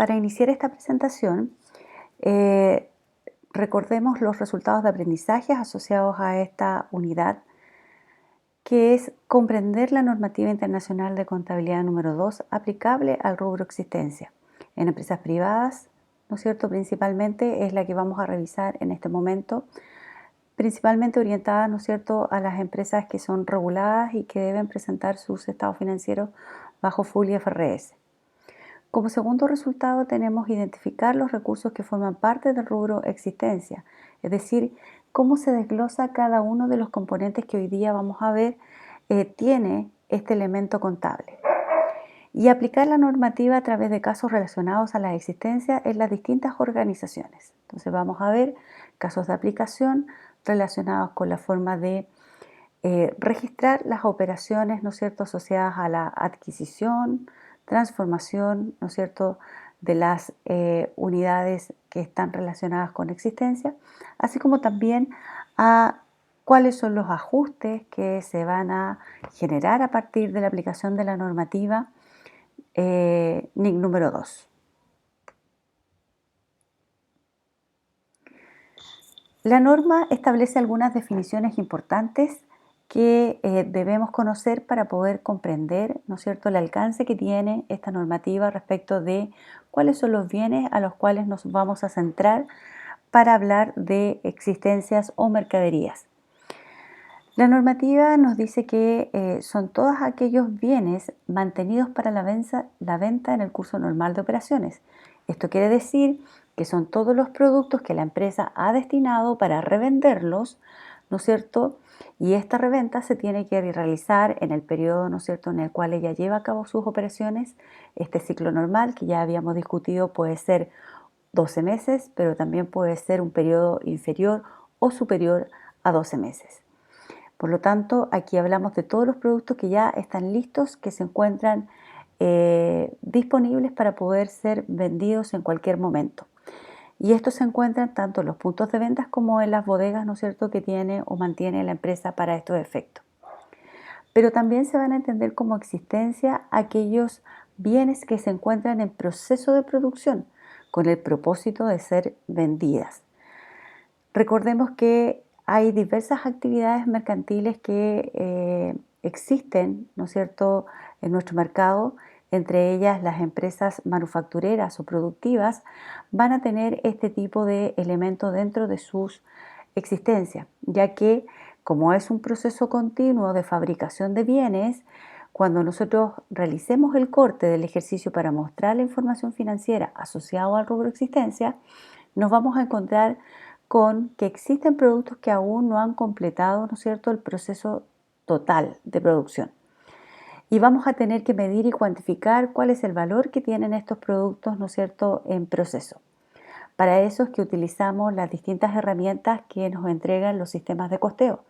para iniciar esta presentación, eh, recordemos los resultados de aprendizaje asociados a esta unidad, que es comprender la normativa internacional de contabilidad número 2 aplicable al rubro existencia. En empresas privadas, ¿no es cierto? Principalmente es la que vamos a revisar en este momento, principalmente orientada, ¿no es cierto?, a las empresas que son reguladas y que deben presentar sus estados financieros bajo full IFRS. Como segundo resultado tenemos identificar los recursos que forman parte del rubro existencia, es decir, cómo se desglosa cada uno de los componentes que hoy día vamos a ver tiene este elemento contable. Y aplicar la normativa a través de casos relacionados a la existencia en las distintas organizaciones. Entonces vamos a ver casos de aplicación relacionados con la forma de registrar las operaciones, ¿no es cierto?, asociadas a la adquisición, transformación, ¿no es cierto?, de las unidades que están relacionadas con existencia, así como también a cuáles son los ajustes que se van a generar a partir de la aplicación de la normativa NIC número 2. La norma establece algunas definiciones importantes que debemos conocer para poder comprender, ¿no es cierto?, el alcance que tiene esta normativa respecto de cuáles son los bienes a los cuales nos vamos a centrar para hablar de existencias o mercaderías. La normativa nos dice que son todos aquellos bienes mantenidos para la venta en el curso normal de operaciones. Esto quiere decir que son todos los productos que la empresa ha destinado para revenderlos, ¿no es cierto? Y esta reventa se tiene que realizar en el periodo, ¿no es cierto?, en el cual ella lleva a cabo sus operaciones. Este ciclo normal que ya habíamos discutido puede ser 12 meses, pero también puede ser un periodo inferior o superior a 12 meses. Por lo tanto, aquí hablamos de todos los productos que ya están listos, que se encuentran disponibles para poder ser vendidos en cualquier momento. Y estos se encuentran tanto en los puntos de ventas como en las bodegas, ¿no es cierto?, que tiene o mantiene la empresa para estos efectos. Pero también se van a entender como existencia aquellos bienes que se encuentran en proceso de producción con el propósito de ser vendidas. Recordemos que hay diversas actividades mercantiles que existen, ¿no es cierto?, en nuestro mercado. Entre ellas, las empresas manufactureras o productivas van a tener este tipo de elementos dentro de sus existencias, ya que como es un proceso continuo de fabricación de bienes, cuando nosotros realicemos el corte del ejercicio para mostrar la información financiera asociada al rubro existencia, nos vamos a encontrar con que existen productos que aún no han completado, ¿no es cierto?, el proceso total de producción. Y vamos a tener que medir y cuantificar cuál es el valor que tienen estos productos, ¿no es cierto?, en proceso. Para eso es que utilizamos las distintas herramientas que nos entregan los sistemas de costeo,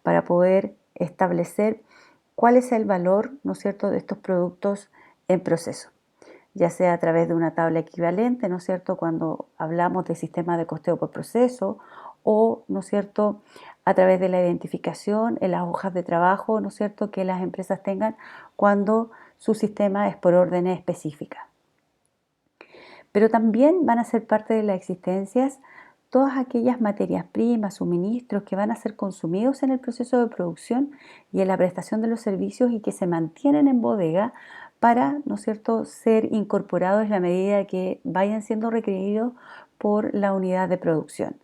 para poder establecer cuál es el valor, ¿no es cierto?, de estos productos en proceso, ya sea a través de una tabla equivalente, ¿no es cierto?, cuando hablamos de sistema de costeo por proceso, o, ¿no es cierto?, a través de la identificación en las hojas de trabajo, ¿no es cierto?, que las empresas tengan cuando su sistema es por órdenes específicas. Pero también van a ser parte de las existencias todas aquellas materias primas, suministros que van a ser consumidos en el proceso de producción y en la prestación de los servicios y que se mantienen en bodega para, ¿no es cierto?, ser incorporados en la medida que vayan siendo requeridos por la unidad de producción.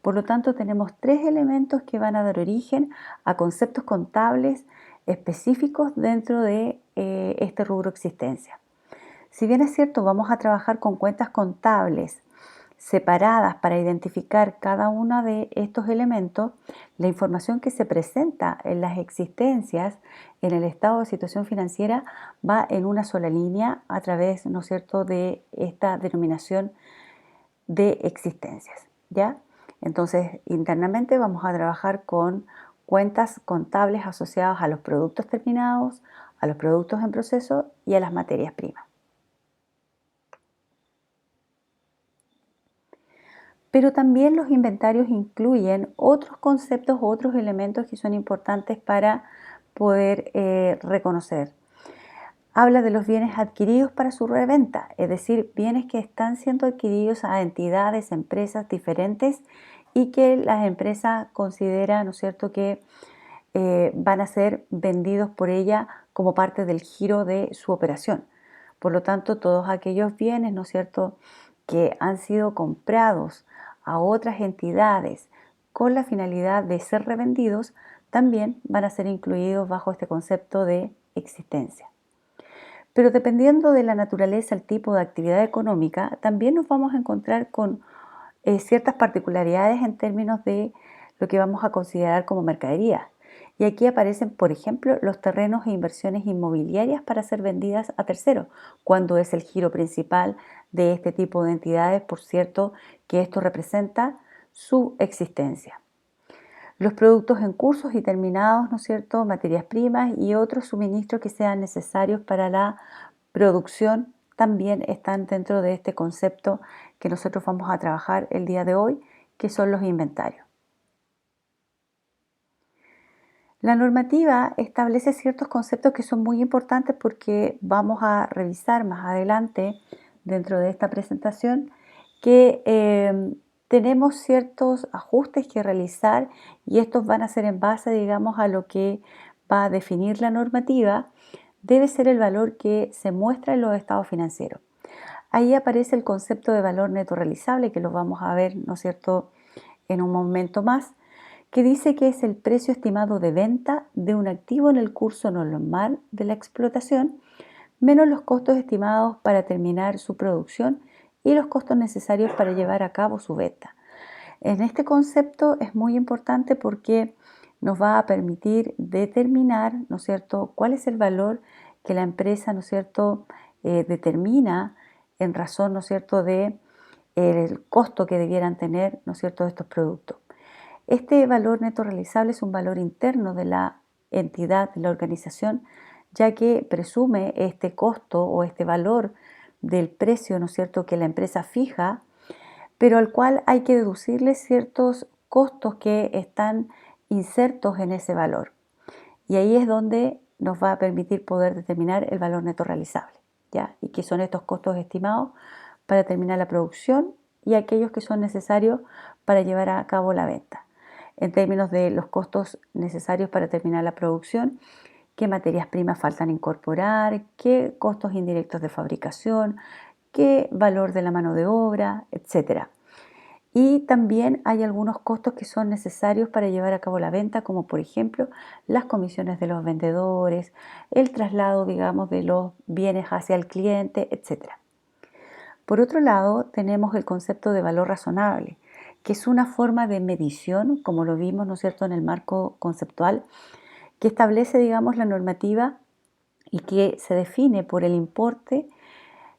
Por lo tanto, tenemos tres elementos que van a dar origen a conceptos contables específicos dentro de este rubro existencia. Si bien es cierto, vamos a trabajar con cuentas contables separadas para identificar cada uno de estos elementos, la información que se presenta en las existencias, en el estado de situación financiera, va en una sola línea a través, ¿no es cierto?, de esta denominación de existencias, ¿ya? Entonces, internamente vamos a trabajar con cuentas contables asociadas a los productos terminados, a los productos en proceso y a las materias primas. Pero también los inventarios incluyen otros conceptos, otros elementos que son importantes para poder reconocer. habla de los bienes adquiridos para su reventa, es decir, bienes que están siendo adquiridos a entidades, empresas diferentes y que las empresas consideran, ¿no es cierto?, que van a ser vendidos por ella como parte del giro de su operación. Por lo tanto, todos aquellos bienes, ¿no es cierto?, que han sido comprados a otras entidades con la finalidad de ser revendidos, también van a ser incluidos bajo este concepto de existencia. Pero dependiendo de la naturaleza, el tipo de actividad económica, también nos vamos a encontrar con ciertas particularidades en términos de lo que vamos a considerar como mercadería. Y aquí aparecen, por ejemplo, los terrenos e inversiones inmobiliarias para ser vendidas a terceros, cuando es el giro principal de este tipo de entidades, por cierto, que esto representa su existencia. Los productos en cursos y terminados, ¿no es cierto?, materias primas y otros suministros que sean necesarios para la producción también están dentro de este concepto que nosotros vamos a trabajar el día de hoy, que son los inventarios. La normativa establece ciertos conceptos que son muy importantes porque vamos a revisar más adelante dentro de esta presentación que tenemos ciertos ajustes que realizar y estos van a ser en base, digamos, a lo que va a definir la normativa, debe ser el valor que se muestra en los estados financieros. Ahí aparece el concepto de valor neto realizable, que lo vamos a ver, ¿no es cierto?, en un momento más, que dice que es el precio estimado de venta de un activo en el curso normal de la explotación, menos los costos estimados para terminar su producción y los costos necesarios para llevar a cabo su venta. En este concepto es muy importante porque nos va a permitir determinar, ¿no es cierto?, cuál es el valor que la empresa, ¿no es cierto?, determina en razón, ¿no es cierto?, de el costo que debieran tener, ¿no es cierto?, estos productos. Este valor neto realizable es un valor interno de la entidad, de la organización, ya que presume este costo o este valor del precio, ¿no es cierto?, que la empresa fija, pero al cual hay que deducirle ciertos costos que están insertos en ese valor. Y ahí es donde nos va a permitir poder determinar el valor neto realizable, ¿ya? Y que son estos costos estimados para terminar la producción y aquellos que son necesarios para llevar a cabo la venta. En términos de los costos necesarios para terminar la producción, qué materias primas faltan incorporar, qué costos indirectos de fabricación, qué valor de la mano de obra, etc. Y también hay algunos costos que son necesarios para llevar a cabo la venta, como por ejemplo las comisiones de los vendedores, el traslado, digamos, de los bienes hacia el cliente, etc. Por otro lado, tenemos el concepto de valor razonable, que es una forma de medición, como lo vimos, ¿no es cierto?, en el marco conceptual, que establece, digamos, la normativa y que se define por el importe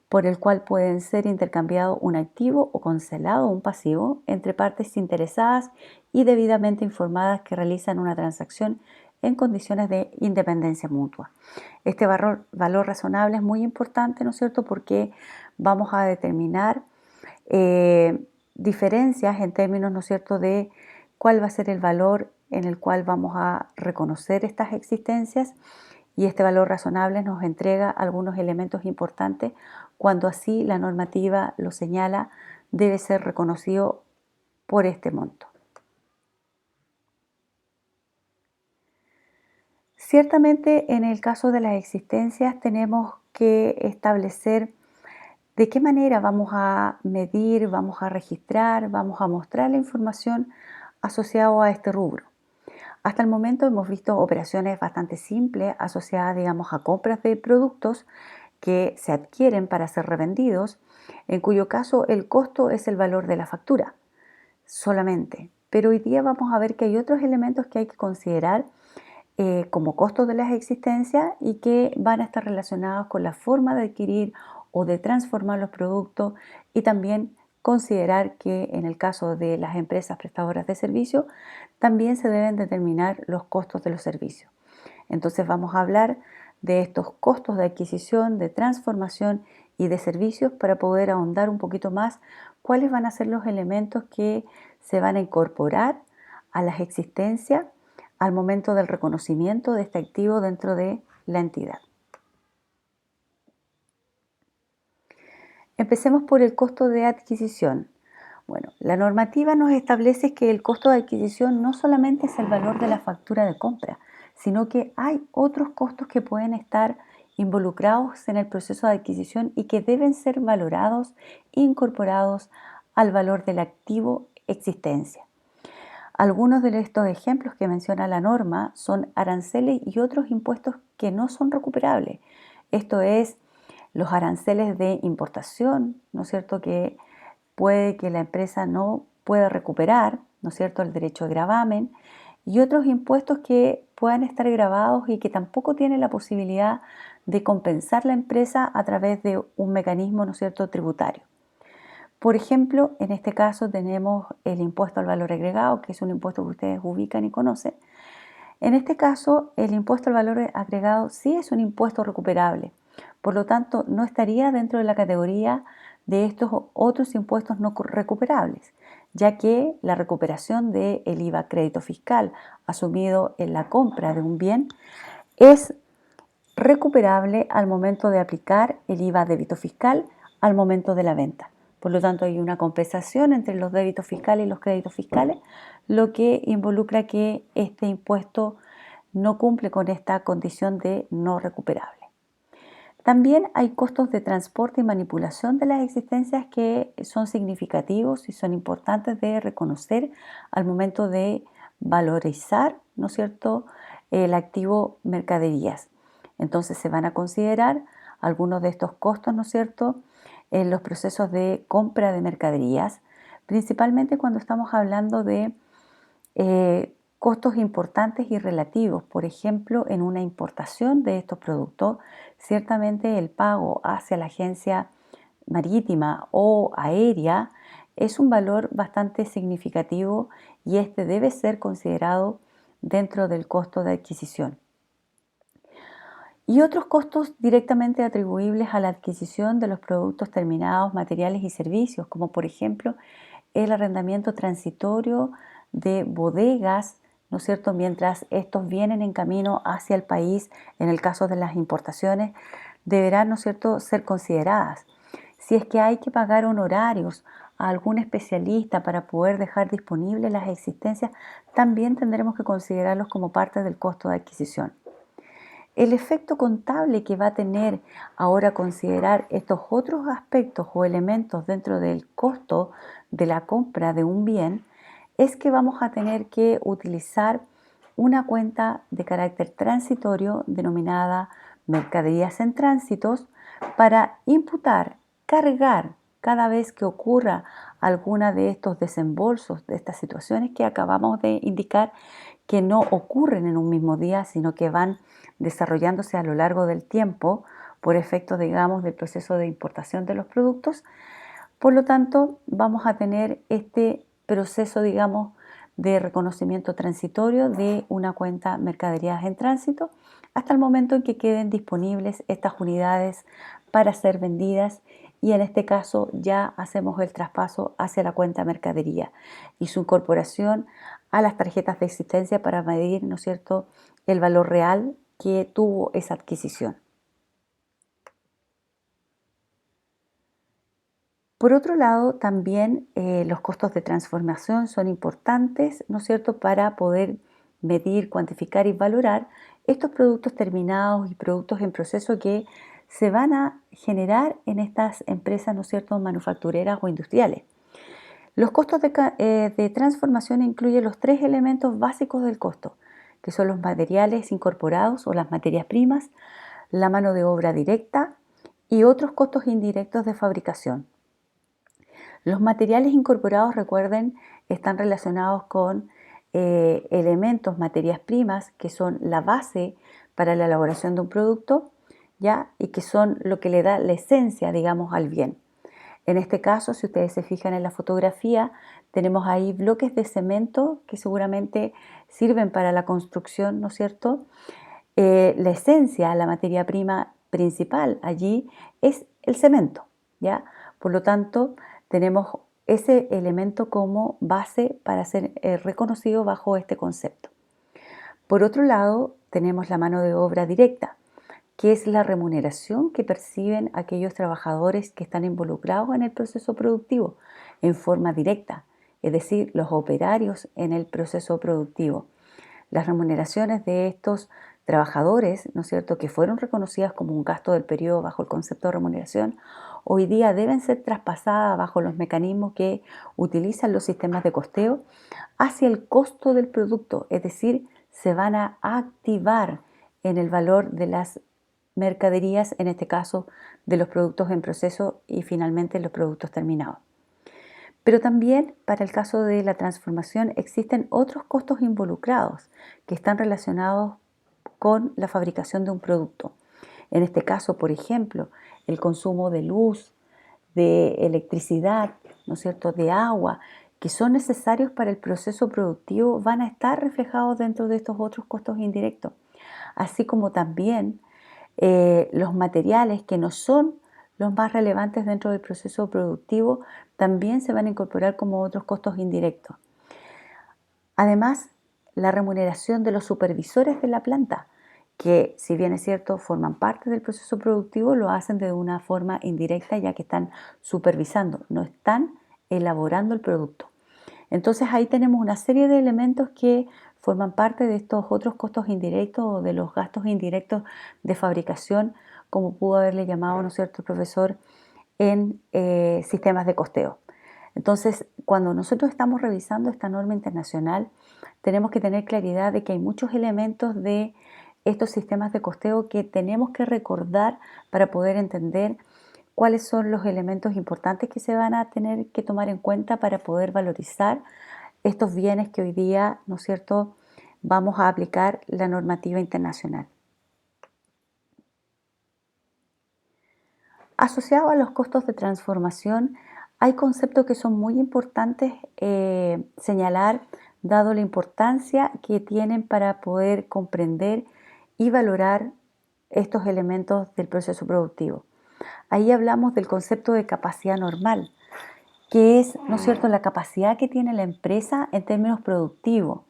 por el cual pueden ser intercambiados un activo o cancelado un pasivo entre partes interesadas y debidamente informadas que realizan una transacción en condiciones de independencia mutua. Este valor razonable es muy importante, ¿no es cierto?, porque vamos a determinar diferencias en términos, ¿no es cierto?, de cuál va a ser el valor en el cual vamos a reconocer estas existencias y este valor razonable nos entrega algunos elementos importantes cuando así la normativa lo señala, debe ser reconocido por este monto. Ciertamente en el caso de las existencias tenemos que establecer de qué manera vamos a medir, vamos a registrar, vamos a mostrar la información asociada a este rubro. Hasta el momento hemos visto operaciones bastante simples asociadas, digamos, a compras de productos que se adquieren para ser revendidos, en cuyo caso el costo es el valor de la factura solamente. Pero hoy día vamos a ver que hay otros elementos que hay que considerar como costos de las existencias y que van a estar relacionados con la forma de adquirir o de transformar los productos y también considerar que en el caso de las empresas prestadoras de servicios también se deben determinar los costos de los servicios. Entonces vamos a hablar de estos costos de adquisición, de transformación y de servicios para poder ahondar un poquito más cuáles van a ser los elementos que se van a incorporar a las existencias al momento del reconocimiento de este activo dentro de la entidad. Empecemos por el costo de adquisición. Bueno, la normativa nos establece que el costo de adquisición no solamente es el valor de la factura de compra, sino que hay otros costos que pueden estar involucrados en el proceso de adquisición y que deben ser valorados, incorporados al valor del activo existencia. Algunos de estos ejemplos que menciona la norma son aranceles y otros impuestos que no son recuperables. Esto es los aranceles de importación, ¿no es cierto?, que puede que la empresa no pueda recuperar, ¿no es cierto?, el derecho de gravamen, y otros impuestos que puedan estar gravados y que tampoco tiene la posibilidad de compensar la empresa a través de un mecanismo, ¿no es cierto?, tributario. Por ejemplo, en este caso tenemos el impuesto al valor agregado, que es un impuesto que ustedes ubican y conocen. En este caso, el impuesto al valor agregado sí es un impuesto recuperable. Por lo tanto, no estaría dentro de la categoría de estos otros impuestos no recuperables, ya que la recuperación del IVA crédito fiscal asumido en la compra de un bien es recuperable al momento de aplicar el IVA débito fiscal al momento de la venta. Por lo tanto, hay una compensación entre los débitos fiscales y los créditos fiscales, lo que involucra que este impuesto no cumple con esta condición de no recuperable. También hay costos de transporte y manipulación de las existencias que son significativos y son importantes de reconocer al momento de valorizar, ¿no es cierto?, el activo mercaderías. Entonces se van a considerar algunos de estos costos, ¿no es cierto?, en los procesos de compra de mercaderías, principalmente cuando estamos hablando de costos importantes y relativos. Por ejemplo, en una importación de estos productos, ciertamente el pago hacia la agencia marítima o aérea es un valor bastante significativo y este debe ser considerado dentro del costo de adquisición. Y otros costos directamente atribuibles a la adquisición de los productos terminados, materiales y servicios, como por ejemplo el arrendamiento transitorio de bodegas, ¿no es cierto?, mientras estos vienen en camino hacia el país, en el caso de las importaciones, deberán, ¿no es cierto?, ser consideradas. Si es que hay que pagar honorarios a algún especialista para poder dejar disponibles las existencias, también tendremos que considerarlos como parte del costo de adquisición. El efecto contable que va a tener ahora considerar estos otros aspectos o elementos dentro del costo de la compra de un bien es que vamos a tener que utilizar una cuenta de carácter transitorio denominada mercaderías en tránsitos para imputar, cargar cada vez que ocurra alguna de estos desembolsos, de estas situaciones que acabamos de indicar, que no ocurren en un mismo día, sino que van desarrollándose a lo largo del tiempo por efecto, digamos, del proceso de importación de los productos. Por lo tanto, vamos a tener este proceso, digamos, de reconocimiento transitorio de una cuenta mercaderías en tránsito hasta el momento en que queden disponibles estas unidades para ser vendidas y en este caso ya hacemos el traspaso hacia la cuenta mercadería y su incorporación a las tarjetas de existencia para medir, ¿no es cierto?, el valor real que tuvo esa adquisición. Por otro lado, también los costos de transformación son importantes, ¿no es cierto?, para poder medir, cuantificar y valorar estos productos terminados y productos en proceso que se van a generar en estas empresas, ¿no es cierto?, manufactureras o industriales. Los costos de transformación incluyen los tres elementos básicos del costo, que son los materiales incorporados o las materias primas, la mano de obra directa y otros costos indirectos de fabricación. Los materiales incorporados, recuerden, están relacionados con elementos, materias primas, que son la base para la elaboración de un producto, ¿ya? Y que son lo que le da la esencia, digamos, al bien. En este caso, si ustedes se fijan en la fotografía, tenemos ahí bloques de cemento que seguramente sirven para la construcción, ¿no es cierto? La esencia, la materia prima principal allí es el cemento, ¿ya? Por lo tanto, tenemos ese elemento como base para ser reconocido bajo este concepto. Por otro lado, tenemos la mano de obra directa, que es la remuneración que perciben aquellos trabajadores que están involucrados en el proceso productivo en forma directa, es decir, los operarios en el proceso productivo. Las remuneraciones de estos trabajadores, ¿no es cierto?, que fueron reconocidas como un gasto del periodo bajo el concepto de remuneración, hoy día deben ser traspasadas bajo los mecanismos que utilizan los sistemas de costeo hacia el costo del producto, es decir, se van a activar en el valor de las mercaderías, en este caso de los productos en proceso y finalmente los productos terminados. Pero también para el caso de la transformación existen otros costos involucrados que están relacionados con la fabricación de un producto. En este caso, por ejemplo, el consumo de luz, de electricidad, ¿no es cierto?, de agua, que son necesarios para el proceso productivo, van a estar reflejados dentro de estos otros costos indirectos, así como también los materiales que no son los más relevantes dentro del proceso productivo también se van a incorporar como otros costos indirectos. Además, la remuneración de los supervisores de la planta, que si bien es cierto forman parte del proceso productivo, lo hacen de una forma indirecta ya que están supervisando, no están elaborando el producto. Entonces ahí tenemos una serie de elementos que forman parte de estos otros costos indirectos o de los gastos indirectos de fabricación, como pudo haberle llamado, ¿no es cierto?, el profesor en sistemas de costeo. Entonces, cuando nosotros estamos revisando esta norma internacional, tenemos que tener claridad de que hay muchos elementos de estos sistemas de costeo que tenemos que recordar para poder entender cuáles son los elementos importantes que se van a tener que tomar en cuenta para poder valorizar estos bienes que hoy día, ¿no es cierto?, vamos a aplicar la normativa internacional. Asociado a los costos de transformación, hay conceptos que son muy importantes señalar, dado la importancia que tienen para poder comprender y valorar estos elementos del proceso productivo. Ahí hablamos del concepto de capacidad normal, que es, ¿no es cierto?, la capacidad que tiene la empresa en términos productivos.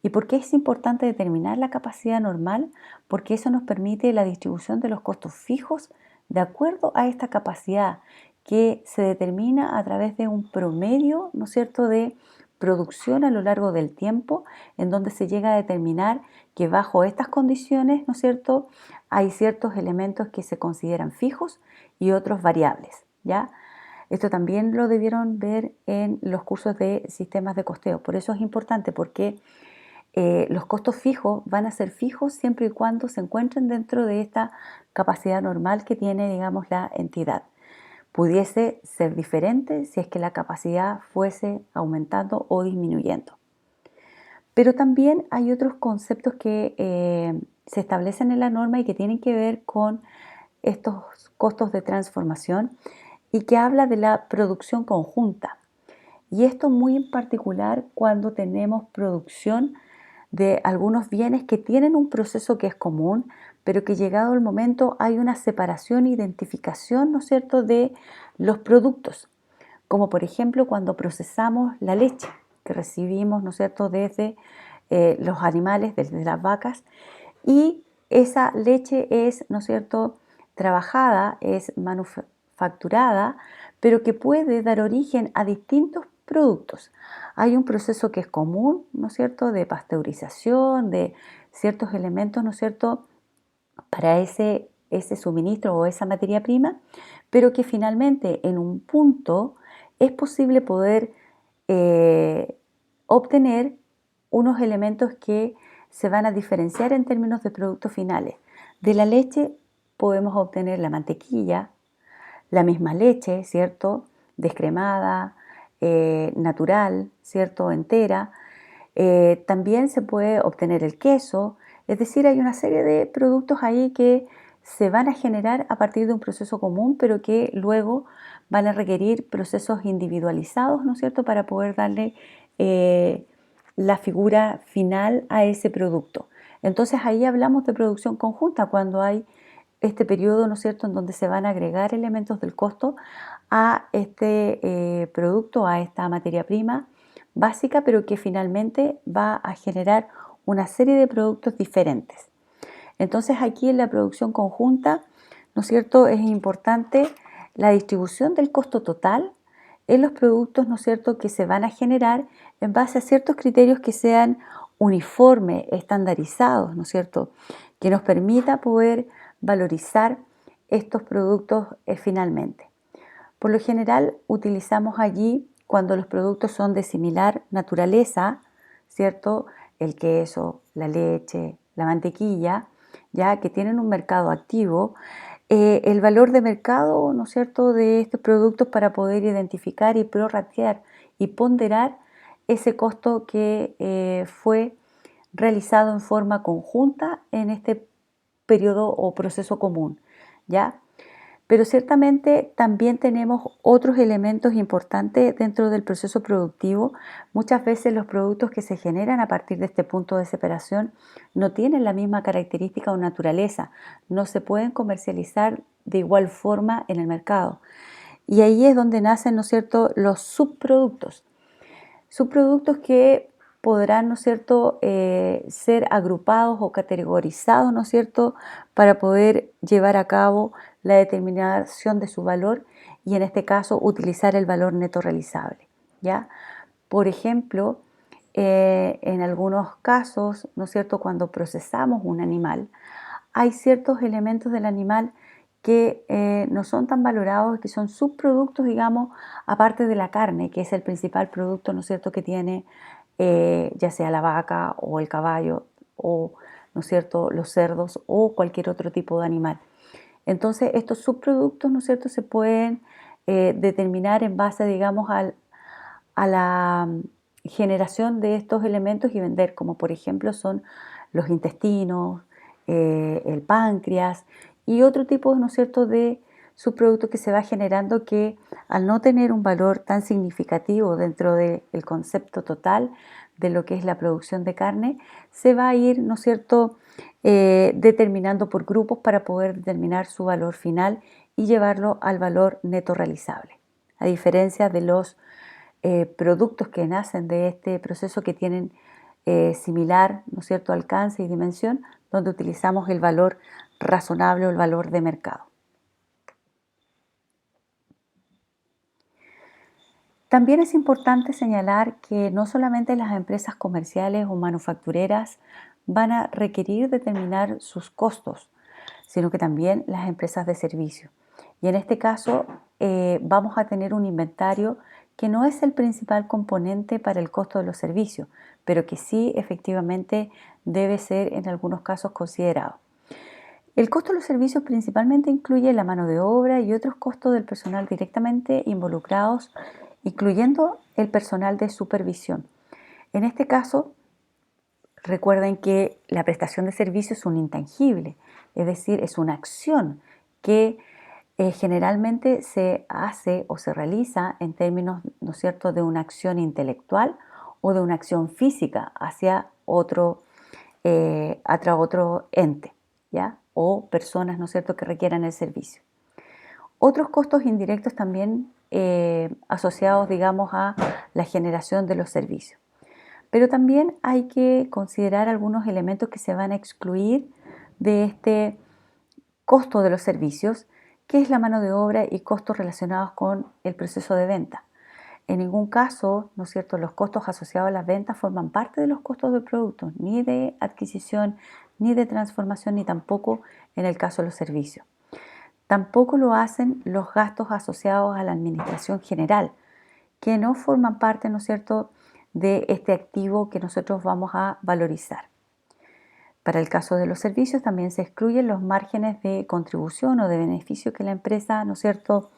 ¿Y por qué es importante determinar la capacidad normal? Porque eso nos permite la distribución de los costos fijos de acuerdo a esta capacidad que se determina a través de un promedio, ¿no es cierto?, de producción a lo largo del tiempo, en donde se llega a determinar que bajo estas condiciones, ¿no es cierto?, hay ciertos elementos que se consideran fijos y otros variables, ¿ya? Esto también lo debieron ver en los cursos de sistemas de costeo. Por eso es importante, porque los costos fijos van a ser fijos siempre y cuando se encuentren dentro de esta capacidad normal que tiene, digamos, la entidad. Pudiese ser diferente si es que la capacidad fuese aumentando o disminuyendo. Pero también hay otros conceptos que se establecen en la norma y que tienen que ver con estos costos de transformación y que habla de la producción conjunta. Y esto muy en particular cuando tenemos producción de algunos bienes que tienen un proceso que es común, pero que llegado el momento hay una separación e identificación, ¿no es cierto?, de los productos, como por ejemplo cuando procesamos la leche que recibimos, ¿no es cierto?, desde los animales, desde las vacas, y esa leche es, ¿no es cierto?, trabajada, es manufacturada, pero que puede dar origen a distintos productos. Hay un proceso que es común, ¿no es cierto?, de pasteurización, de ciertos elementos, ¿no es cierto?, para ese suministro o esa materia prima, pero que finalmente en un punto es posible poder eh, obtener unos elementos que se van a diferenciar en términos de productos finales. De la leche podemos obtener la mantequilla, la misma leche, ¿cierto?, descremada, natural, ¿cierto?, entera. También se puede obtener el queso, es decir, hay una serie de productos ahí que se van a generar a partir de un proceso común, pero que luego van a requerir procesos individualizados, ¿no es cierto?, para poder darle la figura final a ese producto. Entonces ahí hablamos de producción conjunta cuando hay este periodo, ¿no es cierto?, en donde se van a agregar elementos del costo a este producto, a esta materia prima básica, pero que finalmente va a generar una serie de productos diferentes. Entonces aquí en la producción conjunta, ¿no es cierto?, es importante la distribución del costo total en los productos, ¿no es cierto?, que se van a generar en base a ciertos criterios que sean uniformes, estandarizados, ¿no es cierto?, que nos permita poder valorizar estos productos finalmente. Por lo general utilizamos allí, cuando los productos son de similar naturaleza, ¿cierto?, el queso, la leche, la mantequilla, ya que tienen un mercado activo, el valor de mercado, ¿no es cierto?, de estos productos para poder identificar y prorratear y ponderar ese costo que fue realizado en forma conjunta en este periodo o proceso común, ¿ya? Pero ciertamente también tenemos otros elementos importantes dentro del proceso productivo. Muchas veces los productos que se generan a partir de este punto de separación no tienen la misma característica o naturaleza, no se pueden comercializar de igual forma en el mercado. Y ahí es donde nacen, ¿no es cierto?, los subproductos. Subproductos que podrán, ¿no es cierto?, ser agrupados o categorizados, ¿no es cierto?, para poder llevar a cabo la determinación de su valor y en este caso utilizar el valor neto realizable, ¿ya? Por ejemplo, en algunos casos, ¿no es cierto?, cuando procesamos un animal, hay ciertos elementos del animal que no son tan valorados, que son subproductos, digamos, aparte de la carne, que es el principal producto, ¿no es cierto?, que tiene ya sea la vaca o el caballo o, ¿no es cierto?, los cerdos o cualquier otro tipo de animal. Entonces, estos subproductos, ¿no es cierto?, se pueden determinar en base, digamos, a la generación de estos elementos y vender, como por ejemplo son los intestinos, el páncreas y otro tipo, ¿no es cierto?, de subproductos que se va generando que al no tener un valor tan significativo dentro del concepto total de lo que es la producción de carne, se va a ir, ¿no es cierto?, determinando por grupos para poder determinar su valor final y llevarlo al valor neto realizable. A diferencia de los productos que nacen de este proceso que tienen similar, ¿no es cierto?, alcance y dimensión, donde utilizamos el valor razonable o el valor de mercado. También es importante señalar que no solamente las empresas comerciales o manufactureras van a requerir determinar sus costos, sino que también las empresas de servicio. Y en este caso vamos a tener un inventario que no es el principal componente para el costo de los servicios, pero que sí efectivamente debe ser en algunos casos considerado. El costo de los servicios principalmente incluye la mano de obra y otros costos del personal directamente involucrados, incluyendo el personal de supervisión. En este caso, recuerden que la prestación de servicios es un intangible, es decir, es una acción que generalmente se hace o se realiza en términos, ¿no es cierto?, de una acción intelectual o de una acción física hacia otro ente, ¿ya?, o personas, ¿no es cierto?, que requieran el servicio. Otros costos indirectos también asociados, digamos, a la generación de los servicios. Pero también hay que considerar algunos elementos que se van a excluir de este costo de los servicios, que es la mano de obra y costos relacionados con el proceso de venta. En ningún caso, ¿no es cierto?, los costos asociados a las ventas forman parte de los costos del producto, ni de adquisición, ni de transformación, ni tampoco en el caso de los servicios. Tampoco lo hacen los gastos asociados a la administración general, que no forman parte, ¿no es cierto?, de este activo que nosotros vamos a valorizar. Para el caso de los servicios también se excluyen los márgenes de contribución o de beneficio que la empresa, ¿no es cierto?,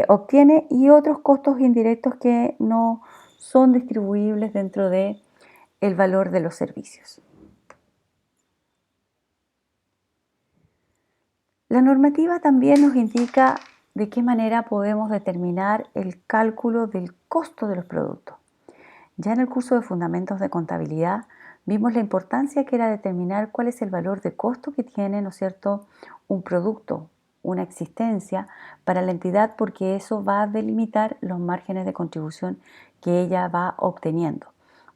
obtiene y otros costos indirectos que no son distribuibles dentro del valor de los servicios. La normativa también nos indica de qué manera podemos determinar el cálculo del costo de los productos. Ya en el curso de Fundamentos de Contabilidad vimos la importancia que era determinar cuál es el valor de costo que tiene, ¿no es cierto?, un producto, una existencia para la entidad, porque eso va a delimitar los márgenes de contribución que ella va obteniendo.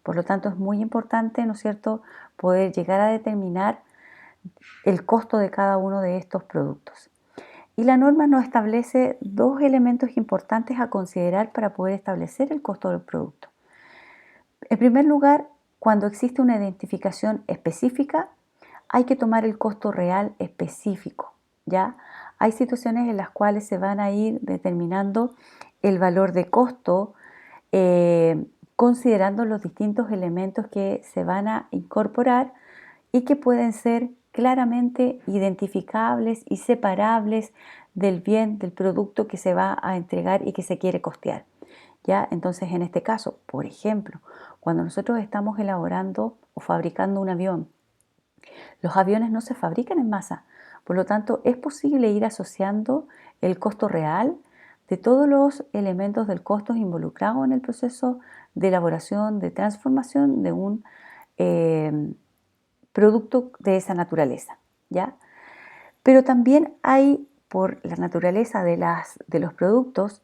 Por lo tanto, es muy importante, ¿no es cierto?, poder llegar a determinar el costo de cada uno de estos productos. Y la norma nos establece dos elementos importantes a considerar para poder establecer el costo del producto. En primer lugar, cuando existe una identificación específica, hay que tomar el costo real específico, ¿ya? Hay situaciones en las cuales se van a ir determinando el valor de costo considerando los distintos elementos que se van a incorporar y que pueden ser claramente identificables y separables del bien, del producto que se va a entregar y que se quiere costear. ¿Ya? Entonces, en este caso, por ejemplo, cuando nosotros estamos elaborando o fabricando un avión, los aviones no se fabrican en masa, por lo tanto, es posible ir asociando el costo real de todos los elementos del costo involucrados en el proceso de elaboración, de transformación de un eh, producto de esa naturaleza, ¿ya? Pero también hay, por la naturaleza de los productos,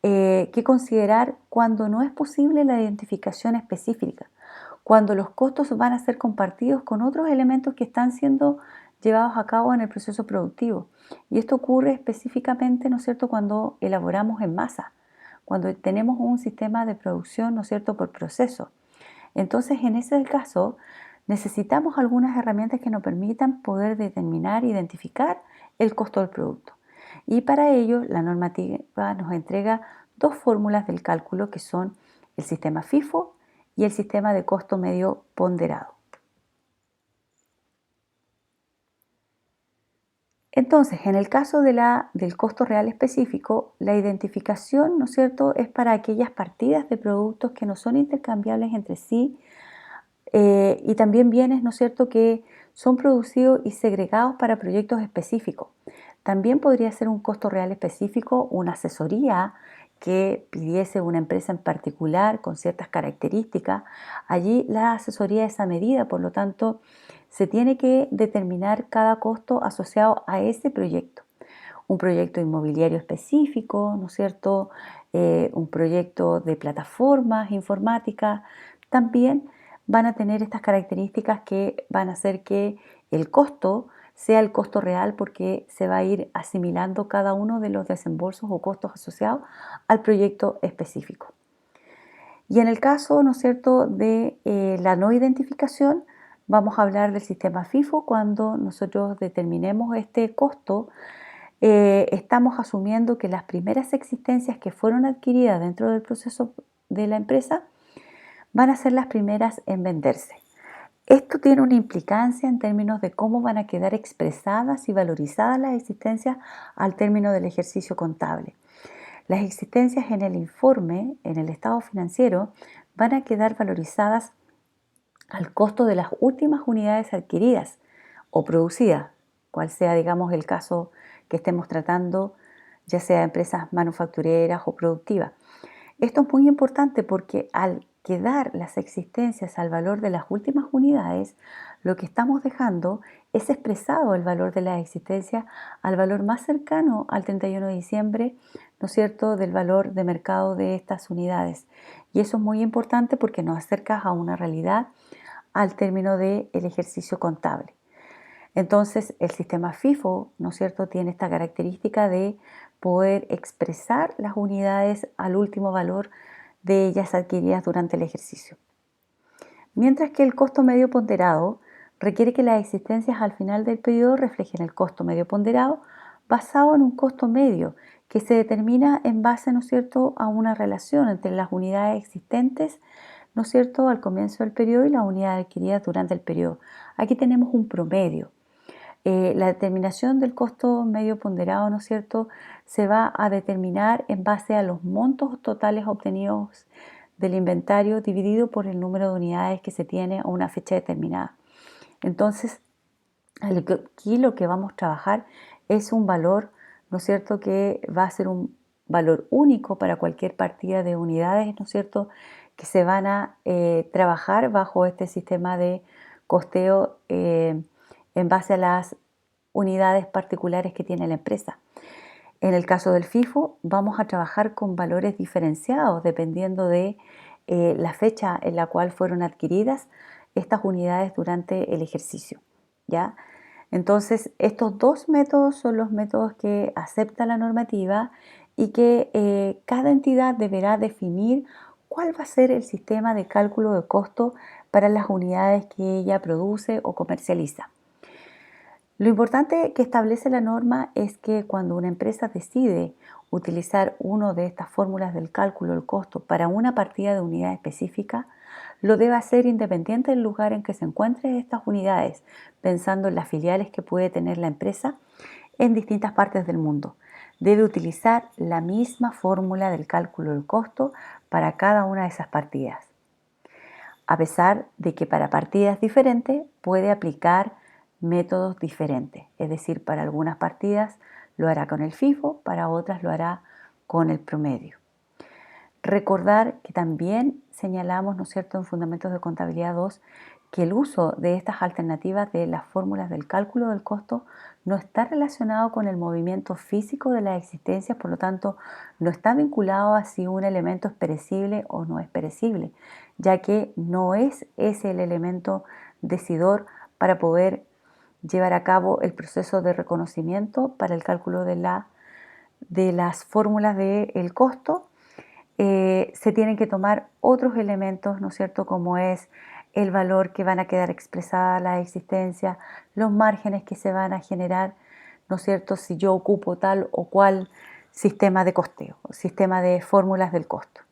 que considerar cuando no es posible la identificación específica, cuando los costos van a ser compartidos con otros elementos que están siendo llevados a cabo en el proceso productivo. Y esto ocurre específicamente, ¿no es cierto?, cuando elaboramos en masa, cuando tenemos un sistema de producción, ¿no es cierto?, por proceso. Entonces, en ese caso, necesitamos algunas herramientas que nos permitan poder determinar, identificar el costo del producto. Y para ello, la normativa nos entrega dos fórmulas del cálculo que son el sistema FIFO y el sistema de costo medio ponderado. Entonces, en el caso del costo real específico, la identificación, ¿no es cierto?, es para aquellas partidas de productos que no son intercambiables entre sí y también bienes, ¿no es cierto?, que son producidos y segregados para proyectos específicos. También podría ser un costo real específico, una asesoría que pidiese una empresa en particular con ciertas características. Allí la asesoría es a medida, por lo tanto, se tiene que determinar cada costo asociado a ese proyecto. Un proyecto inmobiliario específico, ¿no es cierto? Un proyecto de plataformas informáticas, también van a tener estas características que van a hacer que el costo sea el costo real porque se va a ir asimilando cada uno de los desembolsos o costos asociados al proyecto específico. Y en el caso, ¿no es cierto?, de la no identificación, vamos a hablar del sistema FIFO cuando nosotros determinemos este costo. Estamos asumiendo que las primeras existencias que fueron adquiridas dentro del proceso de la empresa van a ser las primeras en venderse. Esto tiene una implicancia en términos de cómo van a quedar expresadas y valorizadas las existencias al término del ejercicio contable. Las existencias en el informe, en el estado financiero, van a quedar valorizadas al costo de las últimas unidades adquiridas o producidas, cual sea, digamos, el caso que estemos tratando, ya sea empresas manufactureras o productivas. Esto es muy importante porque al quedar las existencias al valor de las últimas unidades, lo que estamos dejando es expresado el valor de la existencia al valor más cercano al 31 de diciembre, ¿no es cierto?, del valor de mercado de estas unidades. Y eso es muy importante porque nos acerca a una realidad al término del ejercicio contable. Entonces, el sistema FIFO, ¿no es cierto?, tiene esta característica de poder expresar las unidades al último valor de ellas adquiridas durante el ejercicio. Mientras que el costo medio ponderado requiere que las existencias al final del periodo reflejen el costo medio ponderado basado en un costo medio que se determina en base, ¿no es cierto?, a una relación entre las unidades existentes, ¿no es cierto?, al comienzo del periodo y las unidades adquiridas durante el periodo. Aquí tenemos un promedio. La determinación del costo medio ponderado, ¿no es cierto?, se va a determinar en base a los montos totales obtenidos del inventario dividido por el número de unidades que se tiene a una fecha determinada. Entonces, aquí lo que vamos a trabajar es un valor, ¿no es cierto?, que va a ser un valor único para cualquier partida de unidades, ¿no es cierto?, que se van a trabajar bajo este sistema de costeo en base a las unidades particulares que tiene la empresa. En el caso del FIFO, vamos a trabajar con valores diferenciados dependiendo de la fecha en la cual fueron adquiridas estas unidades durante el ejercicio, ¿ya? Entonces, estos dos métodos son los métodos que acepta la normativa y que cada entidad deberá definir cuál va a ser el sistema de cálculo de costo para las unidades que ella produce o comercializa. Lo importante que establece la norma es que cuando una empresa decide utilizar una de estas fórmulas del cálculo del costo para una partida de unidad específica, lo debe hacer independiente del lugar en que se encuentren estas unidades, pensando en las filiales que puede tener la empresa en distintas partes del mundo. Debe utilizar la misma fórmula del cálculo del costo para cada una de esas partidas, a pesar de que para partidas diferentes puede aplicar métodos diferentes. Es decir, para algunas partidas lo hará con el FIFO, para otras lo hará con el promedio. Recordar que también señalamos, ¿no es cierto?, en Fundamentos de Contabilidad 2, que el uso de estas alternativas de las fórmulas del cálculo del costo no está relacionado con el movimiento físico de las existencias, por lo tanto, no está vinculado a si un elemento es perecible o no es perecible, ya que no es ese el elemento decidor para poder llevar a cabo el proceso de reconocimiento para el cálculo de las fórmulas del costo. Se tienen que tomar otros elementos, ¿no es cierto?, como es el valor que van a quedar expresadas las existencias, los márgenes que se van a generar, ¿no es cierto?, si yo ocupo tal o cual sistema de costeo, sistema de fórmulas del costo.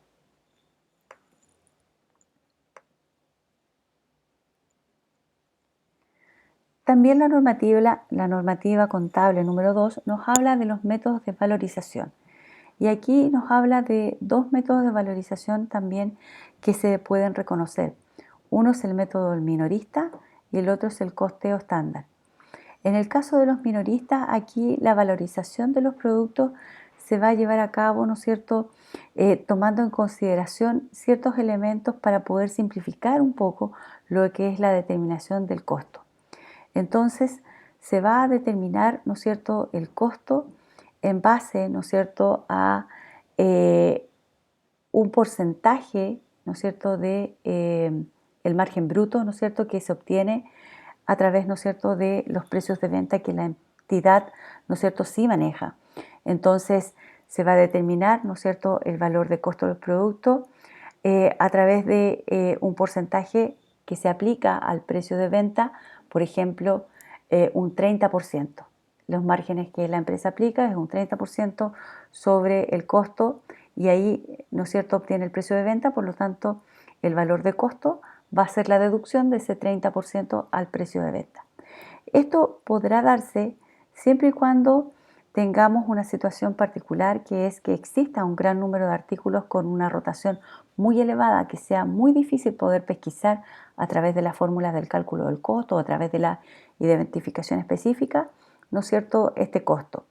También la normativa contable número 2 nos habla de los métodos de valorización. Y aquí nos habla de dos métodos de valorización también que se pueden reconocer. Uno es el método del minorista y el otro es el costeo estándar. En el caso de los minoristas, aquí la valorización de los productos se va a llevar a cabo, ¿no es cierto?, tomando en consideración ciertos elementos para poder simplificar un poco lo que es la determinación del costo. Entonces, se va a determinar, ¿no es cierto?, el costo en base, ¿no es cierto?, a eh, un porcentaje, ¿no es cierto?, de el margen bruto, ¿no es cierto?, que se obtiene a través, ¿no es cierto?, de los precios de venta que la entidad, ¿no es cierto?, sí maneja. Entonces, se va a determinar, ¿no es cierto?, el valor de costo del producto a través de un porcentaje que se aplica al precio de venta, por ejemplo, un 30%. Los márgenes que la empresa aplica es un 30% sobre el costo y ahí, ¿no es cierto?, obtiene el precio de venta, por lo tanto, el valor de costo va a ser la deducción de ese 30% al precio de venta. Esto podrá darse siempre y cuando tengamos una situación particular, que es que exista un gran número de artículos con una rotación muy elevada, que sea muy difícil poder pesquisar a través de las fórmulas del cálculo del costo o a través de la identificación específica, ¿no es cierto?, este costo.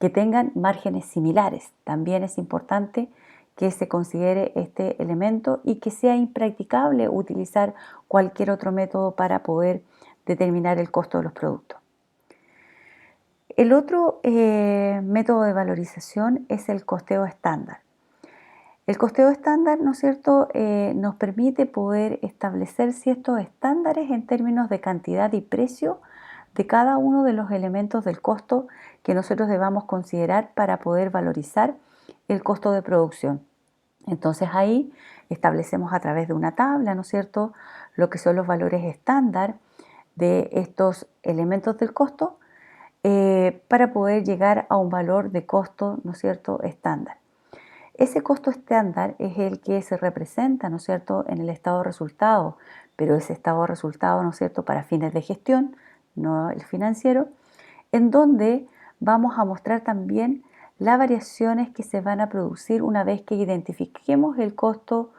Que tengan márgenes similares. También es importante que se considere este elemento y que sea impracticable utilizar cualquier otro método para poder determinar el costo de los productos. El otro método de valorización es el costeo estándar. El costeo estándar, ¿no es cierto?, nos permite poder establecer ciertos estándares en términos de cantidad y precio de cada uno de los elementos del costo que nosotros debamos considerar para poder valorizar el costo de producción. Entonces ahí establecemos a través de una tabla, ¿no es cierto?, lo que son los valores estándar de estos elementos del costo para poder llegar a un valor de costo, ¿no es cierto?, estándar. Ese costo estándar es el que se representa, ¿no es cierto?, en el estado de resultado, pero ese estado de resultado, ¿no es cierto?, para fines de gestión, no el financiero, en donde vamos a mostrar también las variaciones que se van a producir una vez que identifiquemos el costo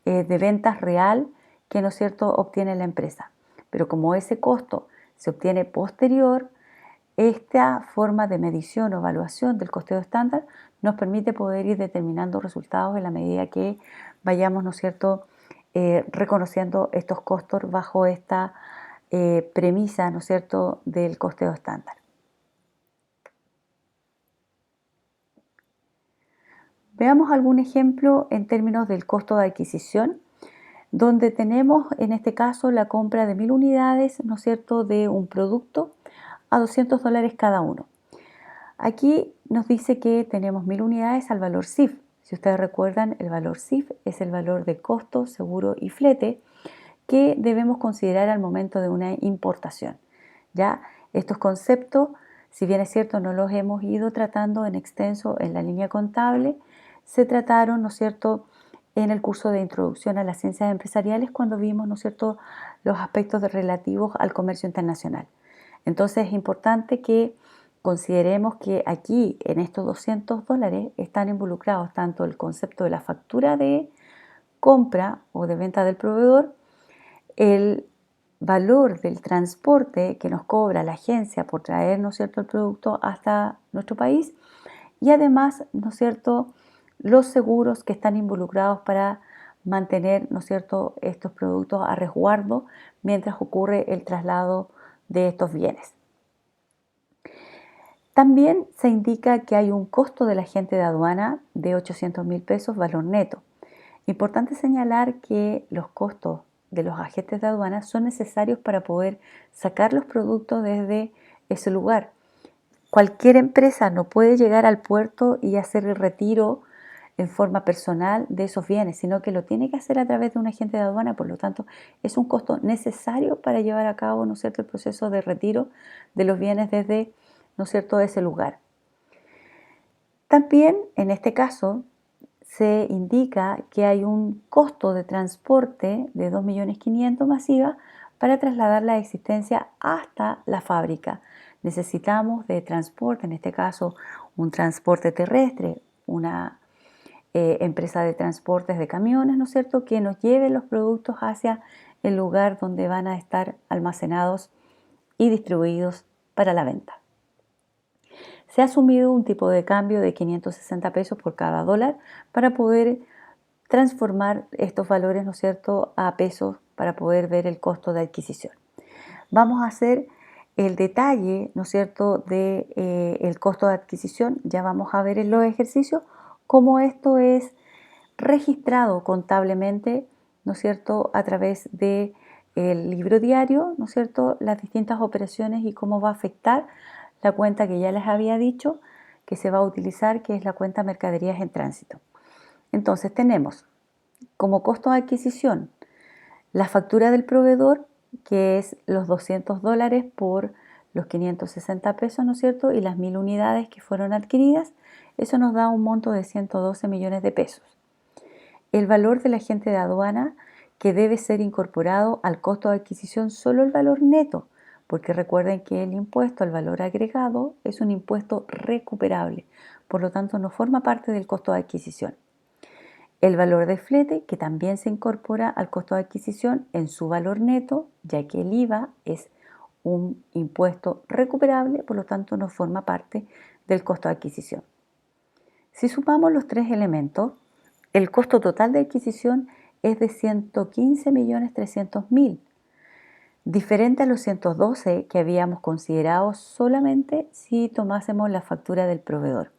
de ventas real que, ¿no es cierto?, obtiene la empresa. Pero como ese costo se obtiene posterior, esta forma de medición o evaluación del costeo estándar nos permite poder ir determinando resultados en la medida que vayamos, ¿no es cierto?, reconociendo estos costos bajo esta premisa, ¿no es cierto?, del costeo estándar. Veamos algún ejemplo en términos del costo de adquisición, donde tenemos en este caso la compra de 1000 unidades, ¿no es cierto?, de un producto a $200 cada uno. Aquí nos dice que tenemos 1000 unidades al valor CIF. Si ustedes recuerdan, el valor CIF es el valor de costo, seguro y flete que debemos considerar al momento de una importación. Ya estos conceptos, si bien es cierto, no los hemos ido tratando en extenso en la línea contable, se trataron, ¿no es cierto?, en el curso de introducción a las ciencias empresariales cuando vimos, ¿no es cierto?, los aspectos relativos al comercio internacional. Entonces es importante que consideremos que aquí en estos $200 están involucrados tanto el concepto de la factura de compra o de venta del proveedor, el valor del transporte que nos cobra la agencia por traer, ¿no es cierto?, el producto hasta nuestro país y además, ¿no es cierto?, los seguros que están involucrados para mantener, ¿no es cierto?, estos productos a resguardo mientras ocurre el traslado de estos bienes. También se indica que hay un costo del agente de aduana de 800.000 pesos valor neto. Importante señalar que los costos de los agentes de aduana son necesarios para poder sacar los productos desde ese lugar. Cualquier empresa no puede llegar al puerto y hacer el retiro en forma personal de esos bienes, sino que lo tiene que hacer a través de un agente de aduana. Por lo tanto, es un costo necesario para llevar a cabo, ¿no es cierto?, el proceso de retiro de los bienes desde, ¿no es cierto?, ese lugar. También, en este caso, se indica que hay un costo de transporte de 2.500.000 masiva para trasladar la existencia hasta la fábrica. Necesitamos de transporte, en este caso un transporte terrestre, una empresa de transportes de camiones, ¿no es cierto?, que nos lleve los productos hacia el lugar donde van a estar almacenados y distribuidos para la venta. Se ha asumido un tipo de cambio de 560 pesos por cada dólar para poder transformar estos valores, ¿no es cierto?, a pesos para poder ver el costo de adquisición. Vamos a hacer el detalle, ¿no es cierto?, de el costo de adquisición. Ya vamos a ver en los ejercicios cómo esto es registrado contablemente, ¿no es cierto?, a través de el libro diario, ¿no es cierto?, las distintas operaciones y cómo va a afectar la cuenta que ya les había dicho que se va a utilizar, que es la cuenta mercaderías en tránsito. Entonces tenemos como costo de adquisición la factura del proveedor, que es los $200 por los 560 pesos, ¿no es cierto?, y las 1000 unidades que fueron adquiridas. Eso nos da un monto de 112 millones de pesos. El valor del agente de aduana, que debe ser incorporado al costo de adquisición solo el valor neto, porque recuerden que el impuesto al valor agregado es un impuesto recuperable, por lo tanto no forma parte del costo de adquisición. El valor de flete, que también se incorpora al costo de adquisición en su valor neto, ya que el IVA es un impuesto recuperable, por lo tanto no forma parte del costo de adquisición. Si sumamos los tres elementos, el costo total de adquisición es de 115.300.000, diferente a los 112 que habíamos considerado solamente si tomásemos la factura del proveedor.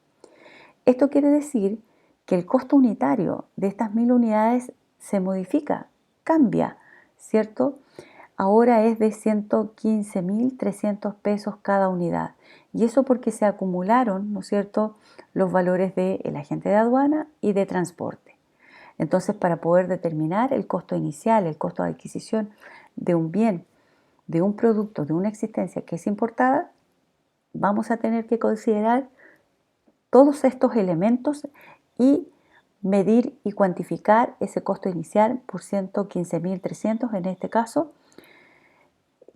Esto quiere decir que el costo unitario de estas 1000 unidades se modifica, cambia, ¿cierto? Ahora es de 115.300 pesos cada unidad. Y eso porque se acumularon, ¿no es cierto?, los valores del agente de aduana y de transporte. Entonces, para poder determinar el costo inicial, el costo de adquisición de un bien, de un producto, de una existencia que es importada, vamos a tener que considerar todos estos elementos y medir y cuantificar ese costo inicial por 115.300 en este caso,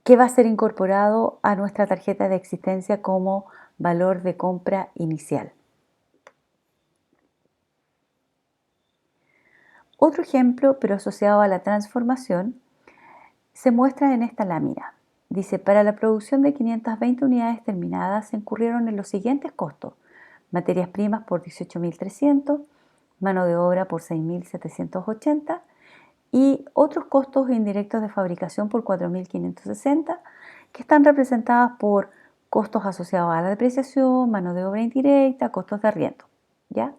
que va a ser incorporado a nuestra tarjeta de existencia como valor de compra inicial. Otro ejemplo, pero asociado a la transformación, se muestra en esta lámina. Dice, para la producción de 520 unidades terminadas se incurrieron en los siguientes costos: materias primas por 18.300, mano de obra por 6.780 y otros costos indirectos de fabricación por 4.560, que están representadas por costos asociados a la depreciación, mano de obra indirecta, costos de arriendo, ¿ya?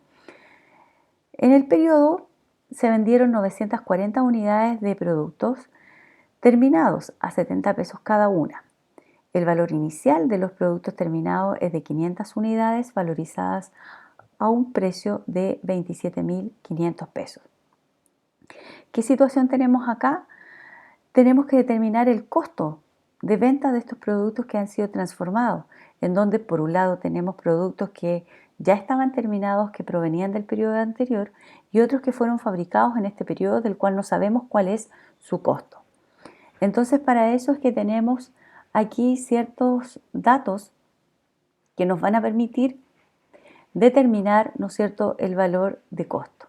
En el periodo se vendieron 940 unidades de productos terminados a 70 pesos cada una. El valor inicial de los productos terminados es de 500 unidades valorizadas a un precio de 27.500 pesos. ¿Qué situación tenemos acá? Tenemos que determinar el costo de venta de estos productos que han sido transformados, en donde por un lado tenemos productos que ya estaban terminados, que provenían del periodo anterior, y otros que fueron fabricados en este periodo del cual no sabemos cuál es su costo. Entonces, para eso es que tenemos aquí ciertos datos que nos van a permitir determinar, ¿no es cierto?, el valor de costo.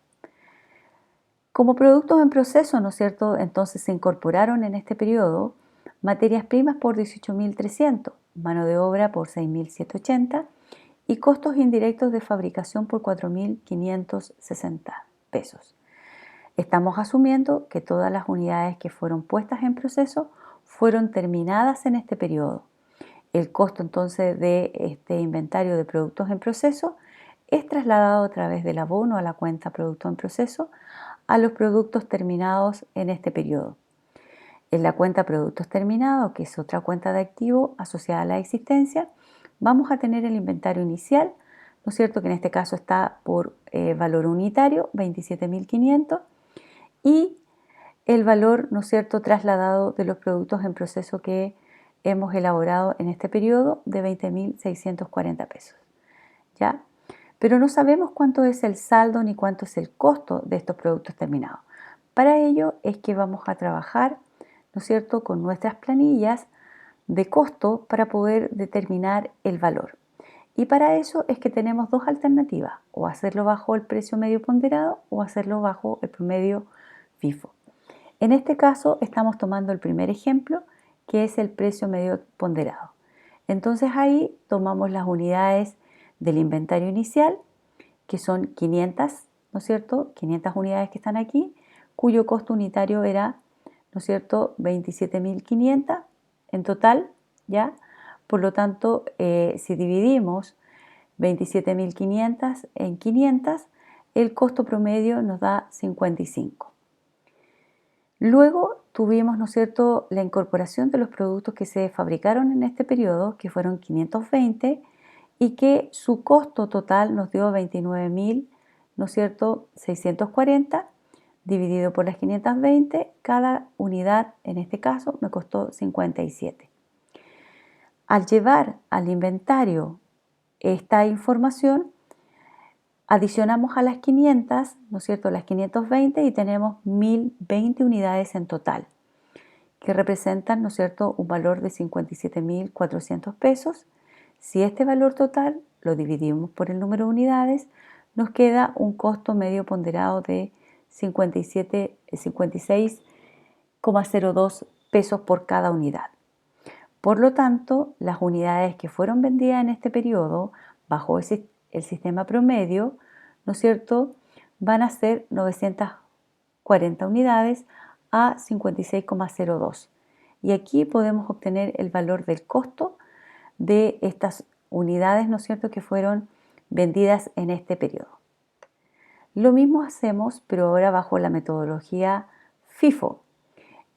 Como productos en proceso, ¿no es cierto?, entonces se incorporaron en este periodo materias primas por 18.300, mano de obra por 6.780 y costos indirectos de fabricación por 4.560 pesos. Estamos asumiendo que todas las unidades que fueron puestas en proceso fueron terminadas en este periodo. El costo entonces de este inventario de productos en proceso es trasladado a través del abono a la cuenta producto en proceso a los productos terminados en este periodo. En la cuenta productos terminados, que es otra cuenta de activo asociada a la existencia, vamos a tener el inventario inicial, ¿no es cierto?, que en este caso está por valor unitario, 27.500, y el valor, ¿no es cierto?, trasladado de los productos en proceso que hemos elaborado en este periodo de 20.640 pesos. ¿Ya? Pero no sabemos cuánto es el saldo ni cuánto es el costo de estos productos terminados. Para ello es que vamos a trabajar, ¿no es cierto?, con nuestras planillas de costo para poder determinar el valor. Y para eso es que tenemos dos alternativas, o hacerlo bajo el precio medio ponderado o hacerlo bajo el promedio FIFO. En este caso estamos tomando el primer ejemplo, que es el precio medio ponderado. Entonces ahí tomamos las unidades del inventario inicial, que son 500, ¿no es cierto?, 500 unidades que están aquí, cuyo costo unitario era, ¿no es cierto?, 27.500 en total, ¿ya? Por lo tanto, si dividimos 27.500 en 500, el costo promedio nos da 55. Luego tuvimos, ¿no es cierto?, la incorporación de los productos que se fabricaron en este periodo, que fueron 520, y que su costo total nos dio 29.000, ¿no es cierto?, 640, dividido por las 520, cada unidad, en este caso, me costó 57. Al llevar al inventario esta información, adicionamos a las 500, ¿no es cierto?, las 520 y tenemos 1.020 unidades en total, que representan, ¿no es cierto?, un valor de 57.400 pesos. Si este valor total lo dividimos por el número de unidades, nos queda un costo medio ponderado de 56,02 pesos por cada unidad. Por lo tanto, las unidades que fueron vendidas en este periodo, bajo el sistema promedio, ¿no es cierto?, van a ser 940 unidades a 56,02. Y aquí podemos obtener el valor del costo de estas unidades, ¿no es cierto?, que fueron vendidas en este periodo. Lo mismo hacemos, pero ahora bajo la metodología FIFO,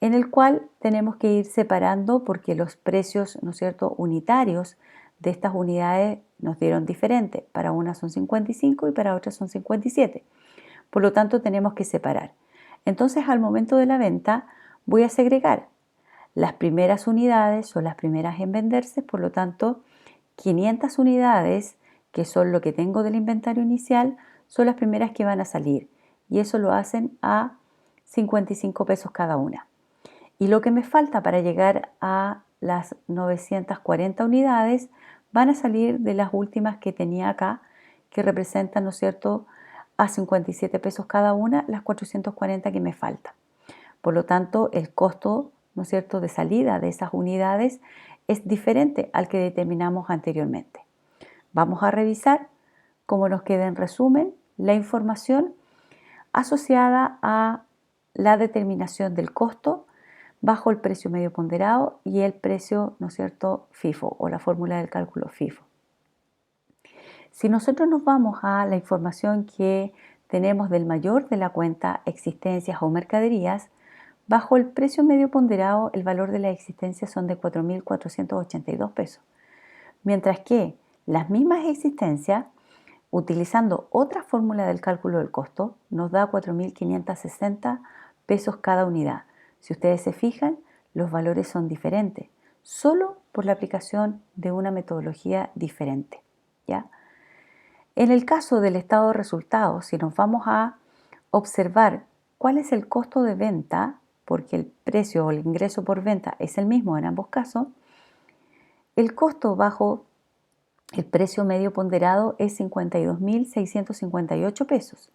en el cual tenemos que ir separando porque los precios, ¿no es cierto?, unitarios de estas unidades nos dieron diferente. Para unas son 55 y para otras son 57. Por lo tanto, tenemos que separar. Entonces, al momento de la venta, voy a segregar. Las primeras unidades son las primeras en venderse, por lo tanto, 500 unidades, que son lo que tengo del inventario inicial, son las primeras que van a salir. Y eso lo hacen a 55 pesos cada una. Y lo que me falta para llegar a las 940 unidades van a salir de las últimas que tenía acá, que representan, ¿no es cierto?, a 57 pesos cada una, las 440 que me faltan. Por lo tanto, el costo, ¿no es cierto?, de salida de esas unidades es diferente al que determinamos anteriormente. Vamos a revisar cómo nos queda en resumen la información asociada a la determinación del costo bajo el precio medio ponderado y el precio, ¿no es cierto?, FIFO o la fórmula del cálculo FIFO. Si nosotros nos vamos a la información que tenemos del mayor de la cuenta existencias o mercaderías, Bajo el precio medio ponderado, el valor de la existencia son de 4.482 pesos, mientras que las mismas existencias, utilizando otra fórmula del cálculo del costo, nos da 4.560 pesos cada unidad. Si ustedes se fijan, los valores son diferentes, solo por la aplicación de una metodología diferente, ¿ya? En el caso del estado de resultados, si nos vamos a observar cuál es el costo de venta, porque el precio o el ingreso por venta es el mismo en ambos casos, el costo bajo el precio medio ponderado es 52.658 pesos,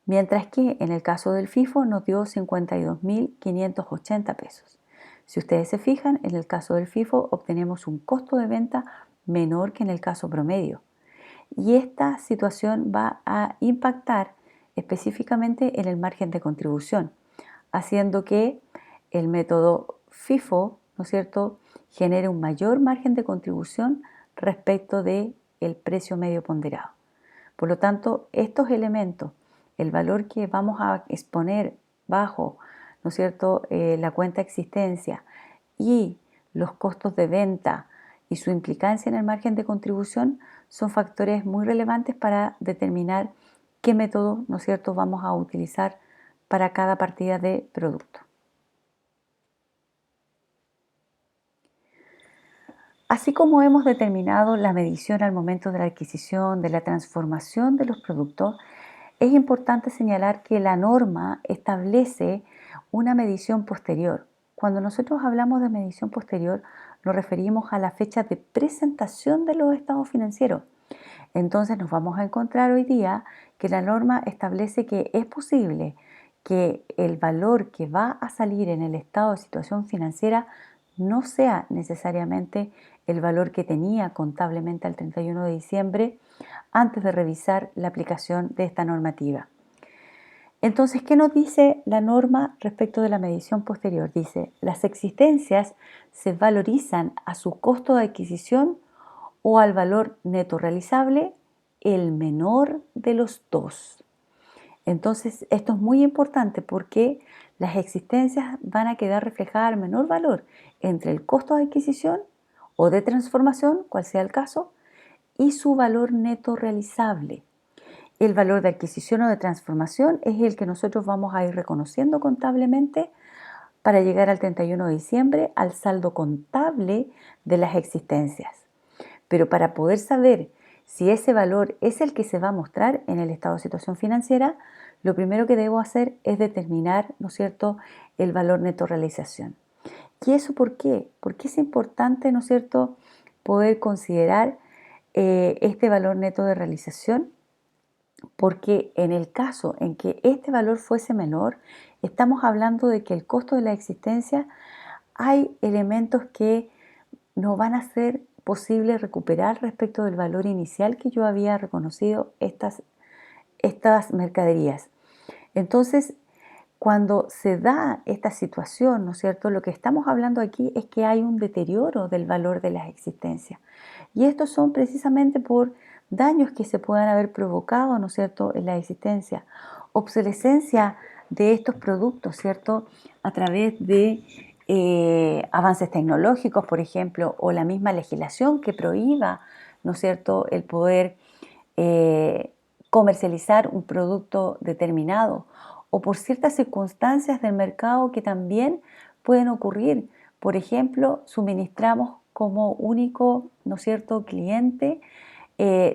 mientras que en el caso del FIFO nos dio 52.580 pesos. Si ustedes se fijan, en el caso del FIFO obtenemos un costo de venta menor que en el caso promedio. Y esta situación va a impactar específicamente en el margen de contribución, haciendo que el método FIFO, ¿no es cierto?, genere un mayor margen de contribución respecto del precio medio ponderado. Por lo tanto, estos elementos, el valor que vamos a exponer bajo, ¿no es cierto?, la cuenta existencia y los costos de venta y su implicancia en el margen de contribución son factores muy relevantes para determinar qué método, ¿no es cierto?, vamos a utilizar para cada partida de producto. Así como hemos determinado la medición al momento de la adquisición, de la transformación de los productos, es importante señalar que la norma establece una medición posterior. Cuando nosotros hablamos de medición posterior, nos referimos a la fecha de presentación de los estados financieros. Entonces nos vamos a encontrar hoy día que la norma establece que es posible que el valor que va a salir en el estado de situación financiera no sea necesariamente el valor que tenía contablemente al 31 de diciembre antes de revisar la aplicación de esta normativa. Entonces, ¿qué nos dice la norma respecto de la medición posterior? Dice, las existencias se valorizan a su costo de adquisición o al valor neto realizable, el menor de los dos. Entonces, esto es muy importante porque las existencias van a quedar reflejadas al menor valor entre el costo de adquisición o de transformación, cual sea el caso, y su valor neto realizable. El valor de adquisición o de transformación es el que nosotros vamos a ir reconociendo contablemente para llegar al 31 de diciembre al saldo contable de las existencias. Pero para poder saber si ese valor es el que se va a mostrar en el estado de situación financiera, lo primero que debo hacer es determinar, ¿no es cierto?, el valor neto realización. ¿Y eso por qué? Porque es importante, ¿no es cierto?, poder considerar este valor neto de realización, porque en el caso en que este valor fuese menor, estamos hablando de que el costo de la existencia, hay elementos que no van a ser posible recuperar respecto del valor inicial que yo había reconocido estas mercaderías. Entonces, cuando se da esta situación, ¿no es cierto?, lo que estamos hablando aquí es que hay un deterioro del valor de las existencias. Y estos son precisamente por daños que se puedan haber provocado, ¿no es cierto?, en la existencia. Obsolescencia de estos productos, ¿cierto?, a través de avances tecnológicos, por ejemplo, o la misma legislación que prohíba, ¿no es cierto?, el poder comercializar un producto determinado, o por ciertas circunstancias del mercado que también pueden ocurrir. Por ejemplo, suministramos como único, ¿no es cierto?, cliente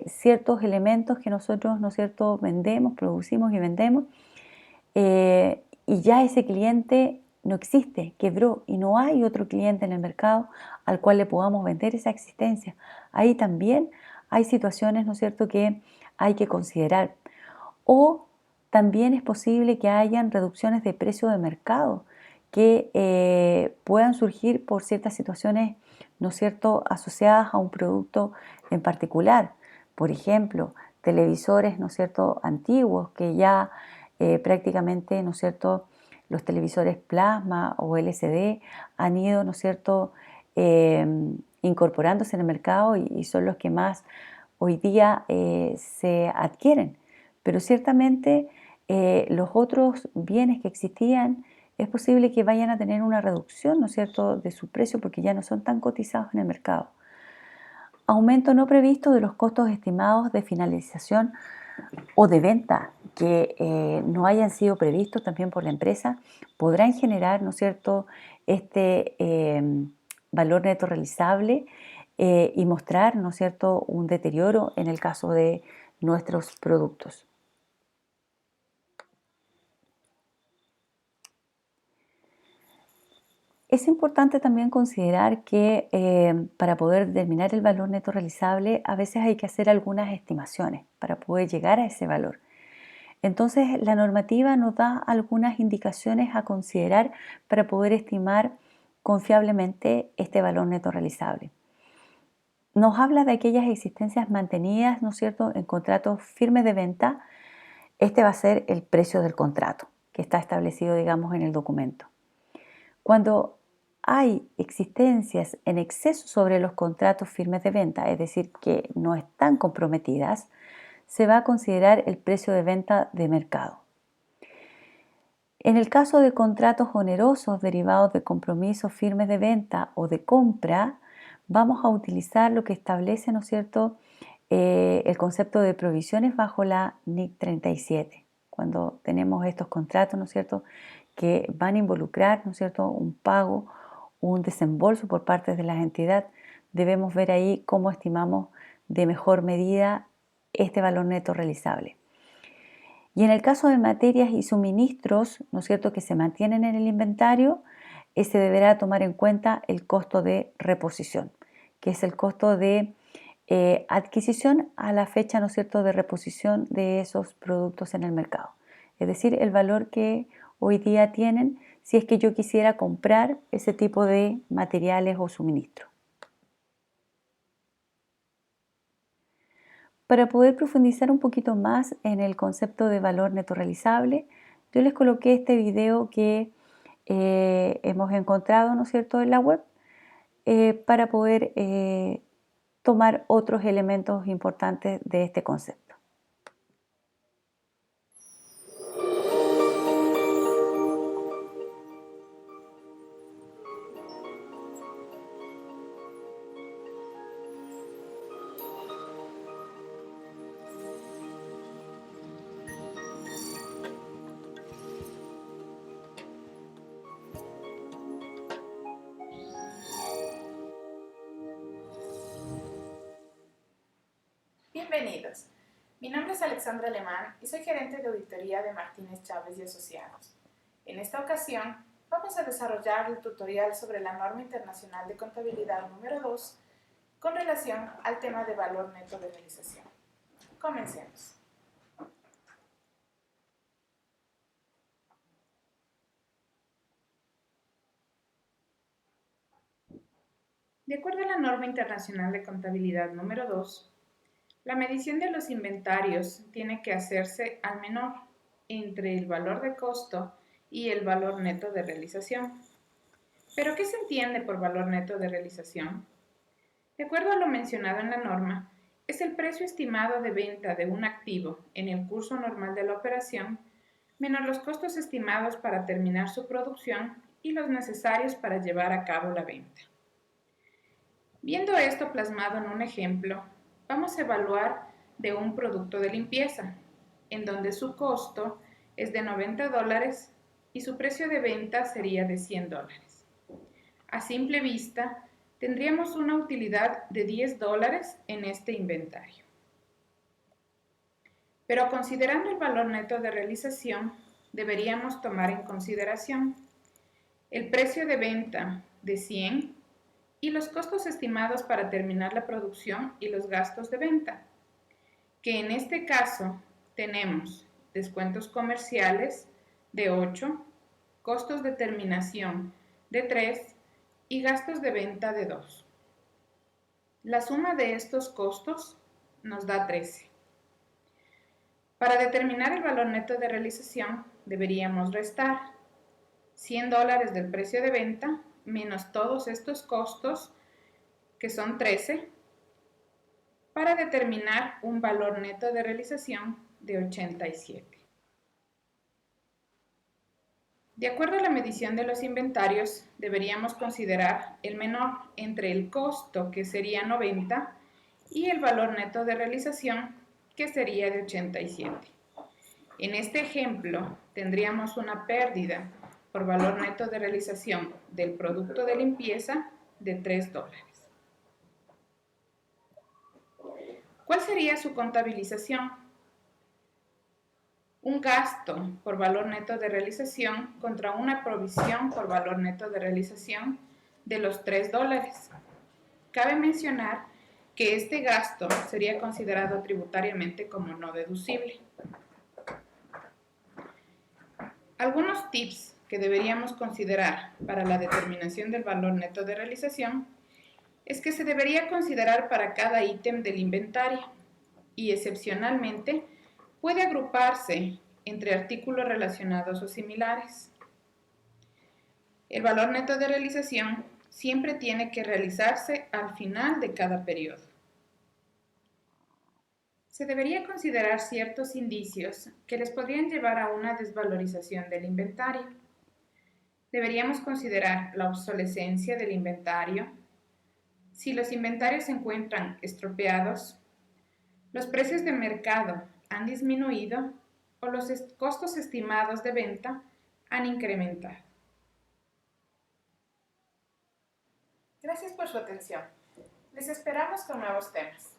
ciertos elementos que nosotros, ¿no es cierto?, vendemos, producimos y vendemos, y ya ese cliente no existe, quebró y no hay otro cliente en el mercado al cual le podamos vender esa existencia. Ahí también hay situaciones, ¿no es cierto?, que hay que considerar. O también es posible que hayan reducciones de precio de mercado que puedan surgir por ciertas situaciones, ¿no es cierto?, asociadas a un producto en particular. Por ejemplo, televisores, ¿no es cierto?, antiguos que ya prácticamente, ¿no es cierto?, los televisores plasma o LCD han ido, ¿no es cierto?, incorporándose en el mercado y son los que más hoy día se adquieren. Pero ciertamente los otros bienes que existían es posible que vayan a tener una reducción, ¿no es cierto?, de su precio porque ya no son tan cotizados en el mercado. Aumento no previsto de los costos estimados de finalización o de venta que no hayan sido previstos también por la empresa podrán generar, ¿no es cierto?, este valor neto realizable y mostrar, ¿no es cierto?, un deterioro en el caso de nuestros productos. Es importante también considerar que para poder determinar el valor neto realizable, a veces hay que hacer algunas estimaciones para poder llegar a ese valor. Entonces, la normativa nos da algunas indicaciones a considerar para poder estimar confiablemente este valor neto realizable. Nos habla de aquellas existencias mantenidas, ¿no es cierto?, en contratos firmes de venta. Este va a ser el precio del contrato que está establecido, digamos, en el documento. Cuando hay existencias en exceso sobre los contratos firmes de venta, es decir, que no están comprometidas, se va a considerar el precio de venta de mercado. En el caso de contratos onerosos derivados de compromisos firmes de venta o de compra, vamos a utilizar lo que establece, ¿no es cierto?, el concepto de provisiones bajo la NIC 37. Cuando tenemos estos contratos, ¿no es cierto?, que van a involucrar, ¿no es cierto?, un pago, un desembolso por parte de las entidades, debemos ver ahí cómo estimamos de mejor medida este valor neto realizable. Y en el caso de materias y suministros, ¿no es cierto?, que se mantienen en el inventario, se deberá tomar en cuenta el costo de reposición, que es el costo de adquisición a la fecha, ¿no es cierto?, de reposición de esos productos en el mercado. Es decir, el valor que hoy día tienen si es que yo quisiera comprar ese tipo de materiales o suministros. Para poder profundizar un poquito más en el concepto de valor neto realizable, yo les coloqué este video que hemos encontrado, ¿no es cierto?, en la web para poder tomar otros elementos importantes de este concepto. Bienvenidos. Mi nombre es Alexandra Alemán y soy gerente de auditoría de Martínez Chávez y Asociados. En esta ocasión vamos a desarrollar el tutorial sobre la norma internacional de contabilidad número 2 con relación al tema de valor neto de realización. Comencemos. De acuerdo a la norma internacional de contabilidad número 2, la medición de los inventarios tiene que hacerse al menor entre el valor de costo y el valor neto de realización. ¿Pero qué se entiende por valor neto de realización? De acuerdo a lo mencionado en la norma, es el precio estimado de venta de un activo en el curso normal de la operación, menos los costos estimados para terminar su producción y los necesarios para llevar a cabo la venta. Viendo esto plasmado en un ejemplo, vamos a evaluar de un producto de limpieza, en donde su costo es de $90 y su precio de venta sería de $100. A simple vista, tendríamos una utilidad de $10 en este inventario. Pero considerando el valor neto de realización, deberíamos tomar en consideración el precio de venta de 100 y los costos estimados para terminar la producción y los gastos de venta, que en este caso tenemos descuentos comerciales de 8, costos de terminación de 3 y gastos de venta de 2. La suma de estos costos nos da 13. Para determinar el valor neto de realización, deberíamos restar $100 del precio de venta menos todos estos costos, que son 13, para determinar un valor neto de realización de 87. De acuerdo a la medición de los inventarios, deberíamos considerar el menor entre el costo, que sería 90, y el valor neto de realización, que sería de 87. En este ejemplo, tendríamos una pérdida por valor neto de realización del producto de limpieza de $3. ¿Cuál sería su contabilización? Un gasto por valor neto de realización contra una provisión por valor neto de realización de los $3. Cabe mencionar que este gasto sería considerado tributariamente como no deducible. Algunos tips que deberíamos considerar para la determinación del valor neto de realización es que se debería considerar para cada ítem del inventario y excepcionalmente puede agruparse entre artículos relacionados o similares. El valor neto de realización siempre tiene que realizarse al final de cada periodo. Se debería considerar ciertos indicios que les podrían llevar a una desvalorización del inventario. Deberíamos considerar la obsolescencia del inventario, si los inventarios se encuentran estropeados, los precios de mercado han disminuido o los costos estimados de venta han incrementado. Gracias por su atención. Les esperamos con nuevos temas.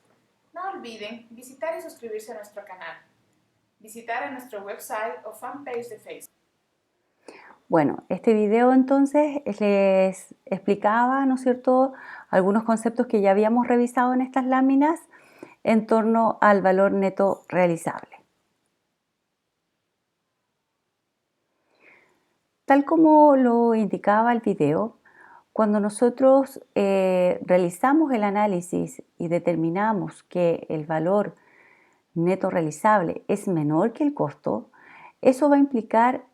No olviden visitar y suscribirse a nuestro canal. Visitar a nuestro website o fanpage de Facebook. Bueno, este video entonces les explicaba, ¿no es cierto?, algunos conceptos que ya habíamos revisado en estas láminas en torno al valor neto realizable. Tal como lo indicaba el video, cuando nosotros realizamos el análisis y determinamos que el valor neto realizable es menor que el costo, eso va a implicar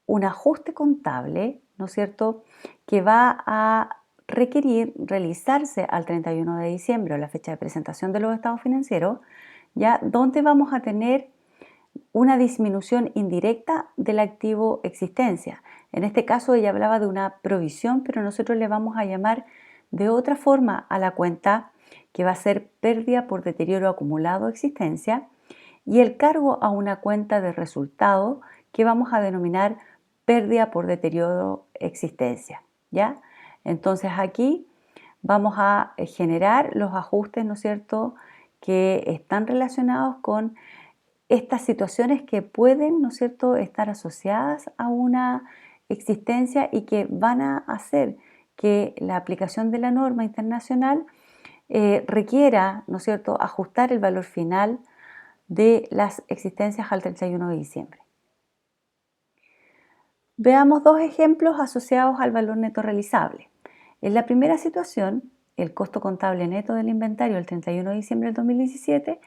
un ajuste contable, ¿no es cierto?, que va a requerir realizarse al 31 de diciembre, o la fecha de presentación de los estados financieros, ya donde vamos a tener una disminución indirecta del activo existencia. En este caso ella hablaba de una provisión, pero nosotros le vamos a llamar de otra forma a la cuenta, que va a ser pérdida por deterioro acumulado existencia, y el cargo a una cuenta de resultado que vamos a denominar pérdida por deterioro existencia, ¿ya? Entonces aquí vamos a generar los ajustes, ¿no es cierto?, que están relacionados con estas situaciones que pueden, ¿no es cierto?, estar asociadas a una existencia y que van a hacer que la aplicación de la norma internacional requiera, ¿no es cierto?, ajustar el valor final de las existencias al 31 de diciembre. Veamos dos ejemplos asociados al valor neto realizable. En la primera situación, el costo contable neto del inventario el 31 de diciembre del 2017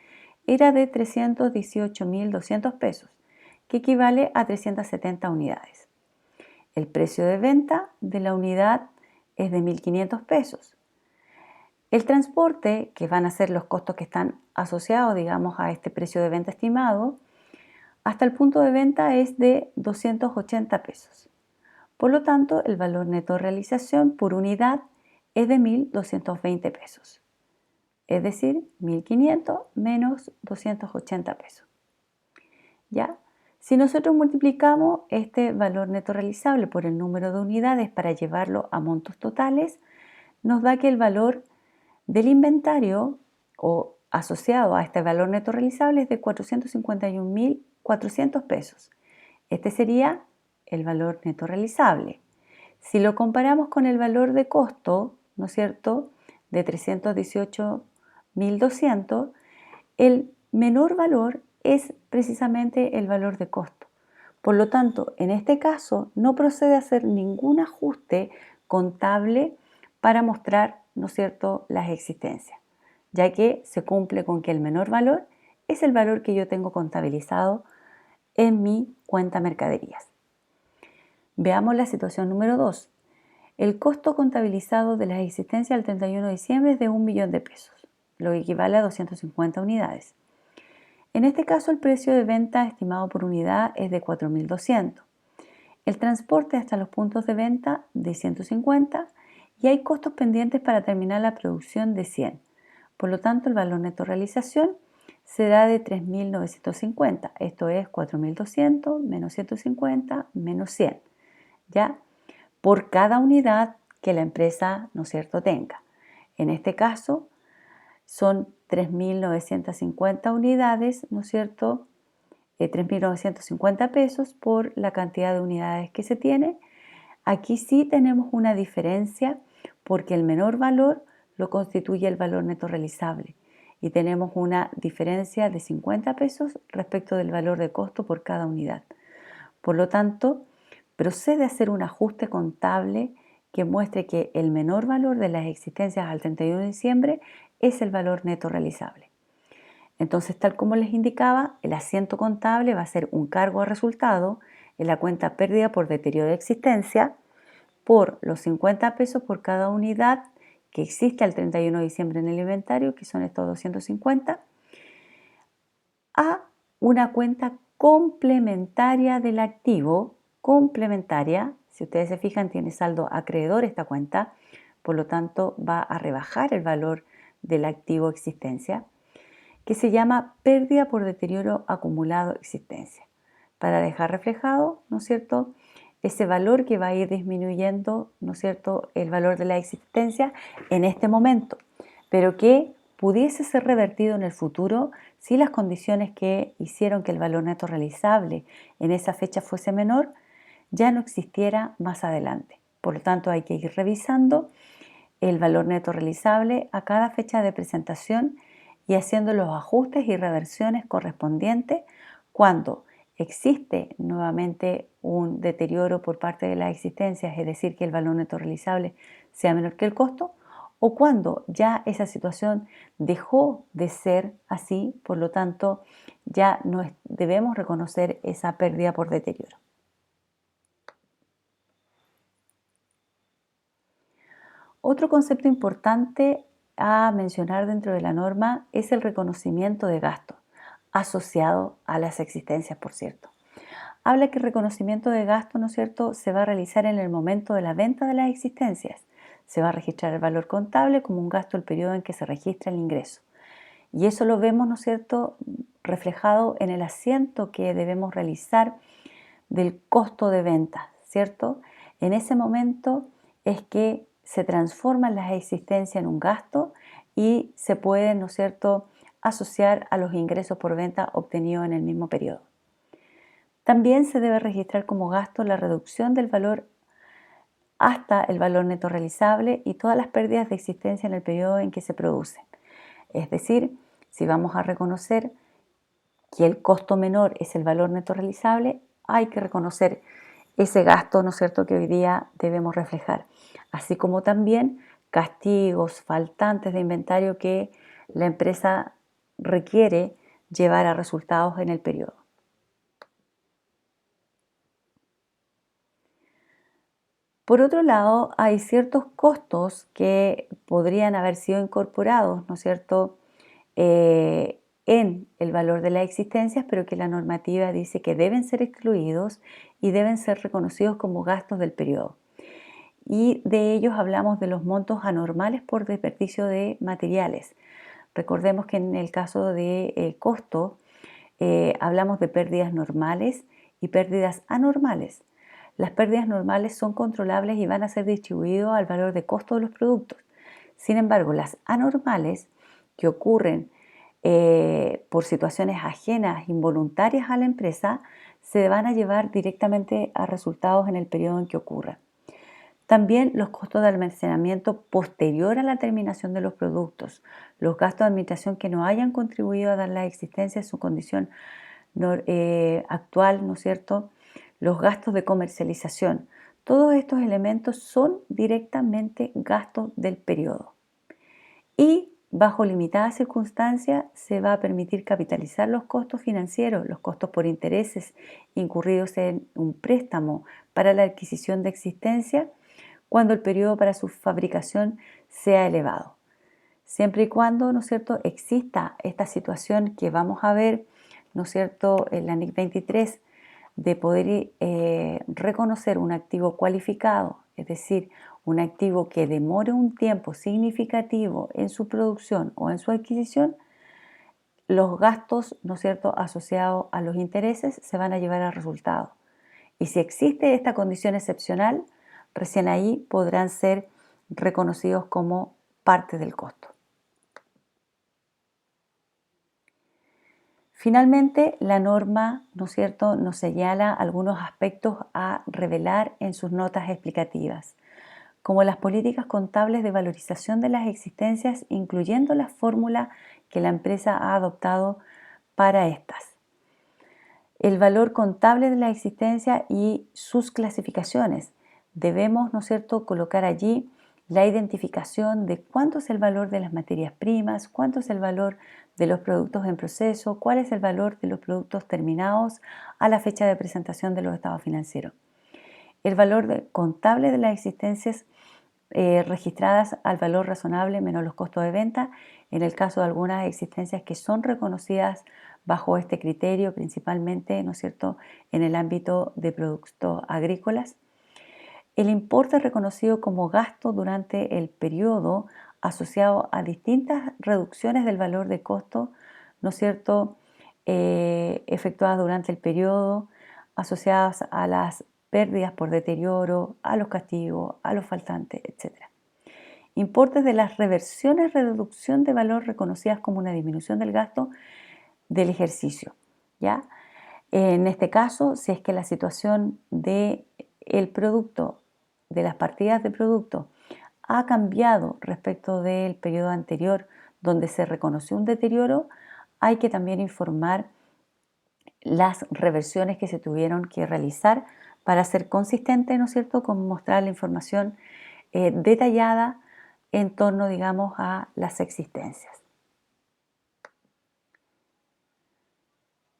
era de 318.200 pesos, que equivale a 370 unidades. El precio de venta de la unidad es de 1.500 pesos. El transporte, que van a ser los costos que están asociados, digamos, a este precio de venta estimado, hasta el punto de venta es de 280 pesos. Por lo tanto, el valor neto de realización por unidad es de 1.220 pesos. Es decir, 1.500 menos 280 pesos. ¿Ya? Si nosotros multiplicamos este valor neto realizable por el número de unidades para llevarlo a montos totales, nos da que el valor del inventario o asociado a este valor neto realizable es de 451.400 pesos. Este sería el valor neto realizable. Si lo comparamos con el valor de costo, ¿no es cierto?, de 318.200, el menor valor es precisamente el valor de costo. Por lo tanto, en este caso no procede a hacer ningún ajuste contable para mostrar, ¿no es cierto?, las existencias, ya que se cumple con que el menor valor es el valor que yo tengo contabilizado en mi cuenta mercaderías. Veamos la situación número 2. El costo contabilizado de las existencias al 31 de diciembre es de 1.000.000 de pesos, lo que equivale a 250 unidades. En este caso, el precio de venta estimado por unidad es de 4.200. el transporte hasta los puntos de venta de 150 y hay costos pendientes para terminar la producción de 100. Por lo tanto, el valor neto realización será de 3.950. Esto es 4.200 menos 150 menos 100, ¿ya? Por cada unidad que la empresa, ¿no es cierto?, tenga. En este caso, son 3.950 unidades, ¿no es cierto?, 3.950 pesos por la cantidad de unidades que se tiene. Aquí sí tenemos una diferencia porque el menor valor lo constituye el valor neto realizable y tenemos una diferencia de 50 pesos respecto del valor de costo por cada unidad. Por lo tanto, procede a hacer un ajuste contable que muestre que el menor valor de las existencias al 31 de diciembre es el valor neto realizable. Entonces, tal como les indicaba, el asiento contable va a ser un cargo a resultado en la cuenta pérdida por deterioro de existencia por los 50 pesos por cada unidad que existe al 31 de diciembre en el inventario, que son estos 250, a una cuenta complementaria del activo, complementaria, si ustedes se fijan tiene saldo acreedor esta cuenta, por lo tanto va a rebajar el valor del activo existencia, que se llama pérdida por deterioro acumulado existencia, para dejar reflejado, ¿no es cierto?, ese valor que va a ir disminuyendo, ¿no es cierto?, el valor de la existencia en este momento, pero que pudiese ser revertido en el futuro si las condiciones que hicieron que el valor neto realizable en esa fecha fuese menor ya no existiera más adelante. Por lo tanto, hay que ir revisando el valor neto realizable a cada fecha de presentación y haciendo los ajustes y reversiones correspondientes cuando existe nuevamente un deterioro por parte de las existencias, es decir, que el valor neto realizable sea menor que el costo, o cuando ya esa situación dejó de ser así, por lo tanto ya no debemos reconocer esa pérdida por deterioro. Otro concepto importante a mencionar dentro de la norma es el reconocimiento de gastos, asociado a las existencias, por cierto. Habla que el reconocimiento de gastos, ¿no es cierto?, se va a realizar en el momento de la venta de las existencias. Se va a registrar el valor contable como un gasto el periodo en que se registra el ingreso. Y eso lo vemos, ¿no es cierto?, reflejado en el asiento que debemos realizar del costo de venta, ¿cierto? En ese momento es que se transforman las existencias en un gasto y se pueden, ¿no es cierto?, asociar a los ingresos por venta obtenidos en el mismo periodo. También se debe registrar como gasto la reducción del valor hasta el valor neto realizable y todas las pérdidas de existencia en el periodo en que se producen. Es decir, si vamos a reconocer que el costo menor es el valor neto realizable, hay que reconocer ese gasto, ¿no es cierto?, que hoy día debemos reflejar, así como también castigos, faltantes de inventario que la empresa requiere llevar a resultados en el periodo. Por otro lado, hay ciertos costos que podrían haber sido incorporados, ¿no es cierto?, en el valor de las existencias, pero que la normativa dice que deben ser excluidos y deben ser reconocidos como gastos del periodo. Y de ellos hablamos de los montos anormales por desperdicio de materiales. Recordemos que en el caso de costo hablamos de pérdidas normales y pérdidas anormales. Las pérdidas normales son controlables y van a ser distribuidos al valor de costo de los productos. Sin embargo, las anormales que ocurren por situaciones ajenas, involuntarias a la empresa, se van a llevar directamente a resultados en el periodo en que ocurran. También los costos de almacenamiento posterior a la terminación de los productos, los gastos de administración que no hayan contribuido a dar la existencia de su condición actual, ¿no es cierto?, los gastos de comercialización. Todos estos elementos son directamente gastos del periodo. Y bajo limitadas circunstancias se va a permitir capitalizar los costos financieros, los costos por intereses incurridos en un préstamo para la adquisición de existencia cuando el periodo para su fabricación sea elevado. Siempre y cuando, ¿no es cierto?, exista esta situación que vamos a ver, ¿no es cierto?, en la NIC 23 de poder reconocer un activo cualificado, es decir, un activo que demore un tiempo significativo en su producción o en su adquisición, los gastos, ¿no es cierto?, asociados a los intereses se van a llevar al resultado. Y si existe esta condición excepcional, recién ahí podrán ser reconocidos como parte del costo. Finalmente, la norma, ¿no es cierto?, nos señala algunos aspectos a revelar en sus notas explicativas, como las políticas contables de valorización de las existencias, incluyendo la fórmula que la empresa ha adoptado para estas. El valor contable de la existencia y sus clasificaciones. Debemos, ¿no es cierto?, colocar allí la identificación de cuánto es el valor de las materias primas, cuánto es el valor de los productos en proceso, cuál es el valor de los productos terminados a la fecha de presentación de los estados financieros. El valor contable de las existencias registradas al valor razonable menos los costos de venta, en el caso de algunas existencias que son reconocidas bajo este criterio, principalmente, ¿no es cierto?, en el ámbito de productos agrícolas. El importe reconocido como gasto durante el periodo asociado a distintas reducciones del valor de costo, ¿no es cierto?, efectuadas durante el periodo, asociadas a las pérdidas por deterioro, a los castigos, a los faltantes, etc. Importes de las reversiones de reducción de valor reconocidas como una disminución del gasto del ejercicio, ¿ya? En este caso, si es que la situación del producto, de las partidas de producto, ha cambiado respecto del periodo anterior donde se reconoció un deterioro, hay que también informar las reversiones que se tuvieron que realizar para ser consistente, ¿no es cierto?, con mostrar la información detallada en torno, digamos, a las existencias.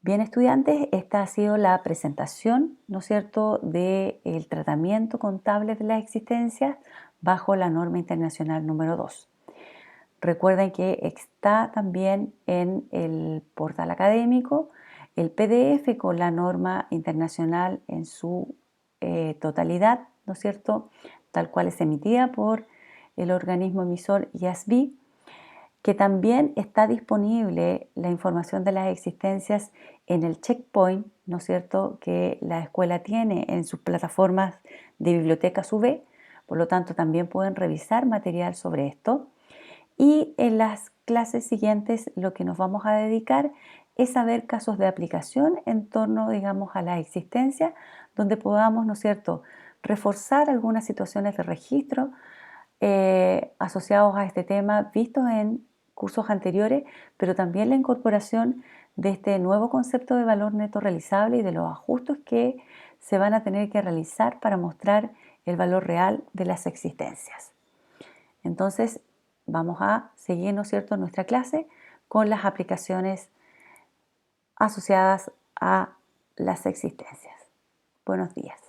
Bien, estudiantes, esta ha sido la presentación, ¿no es cierto?, del tratamiento contable de las existencias bajo la norma internacional número 2. Recuerden que está también en el portal académico el PDF con la norma internacional en su totalidad, ¿no es cierto?, tal cual es emitida por el organismo emisor IASB, que también está disponible la información de las existencias en el checkpoint, ¿no es cierto?, que la escuela tiene en sus plataformas de bibliotecas UV, por lo tanto también pueden revisar material sobre esto. Y en las clases siguientes lo que nos vamos a dedicar es a ver casos de aplicación en torno, digamos, a la existencia, donde podamos, ¿no es cierto?, reforzar algunas situaciones de registro asociados a este tema vistos en cursos anteriores, pero también la incorporación de este nuevo concepto de valor neto realizable y de los ajustes que se van a tener que realizar para mostrar el valor real de las existencias. Entonces, vamos a seguir, ¿no es cierto?, nuestra clase con las aplicaciones asociadas a las existencias. Buenos días.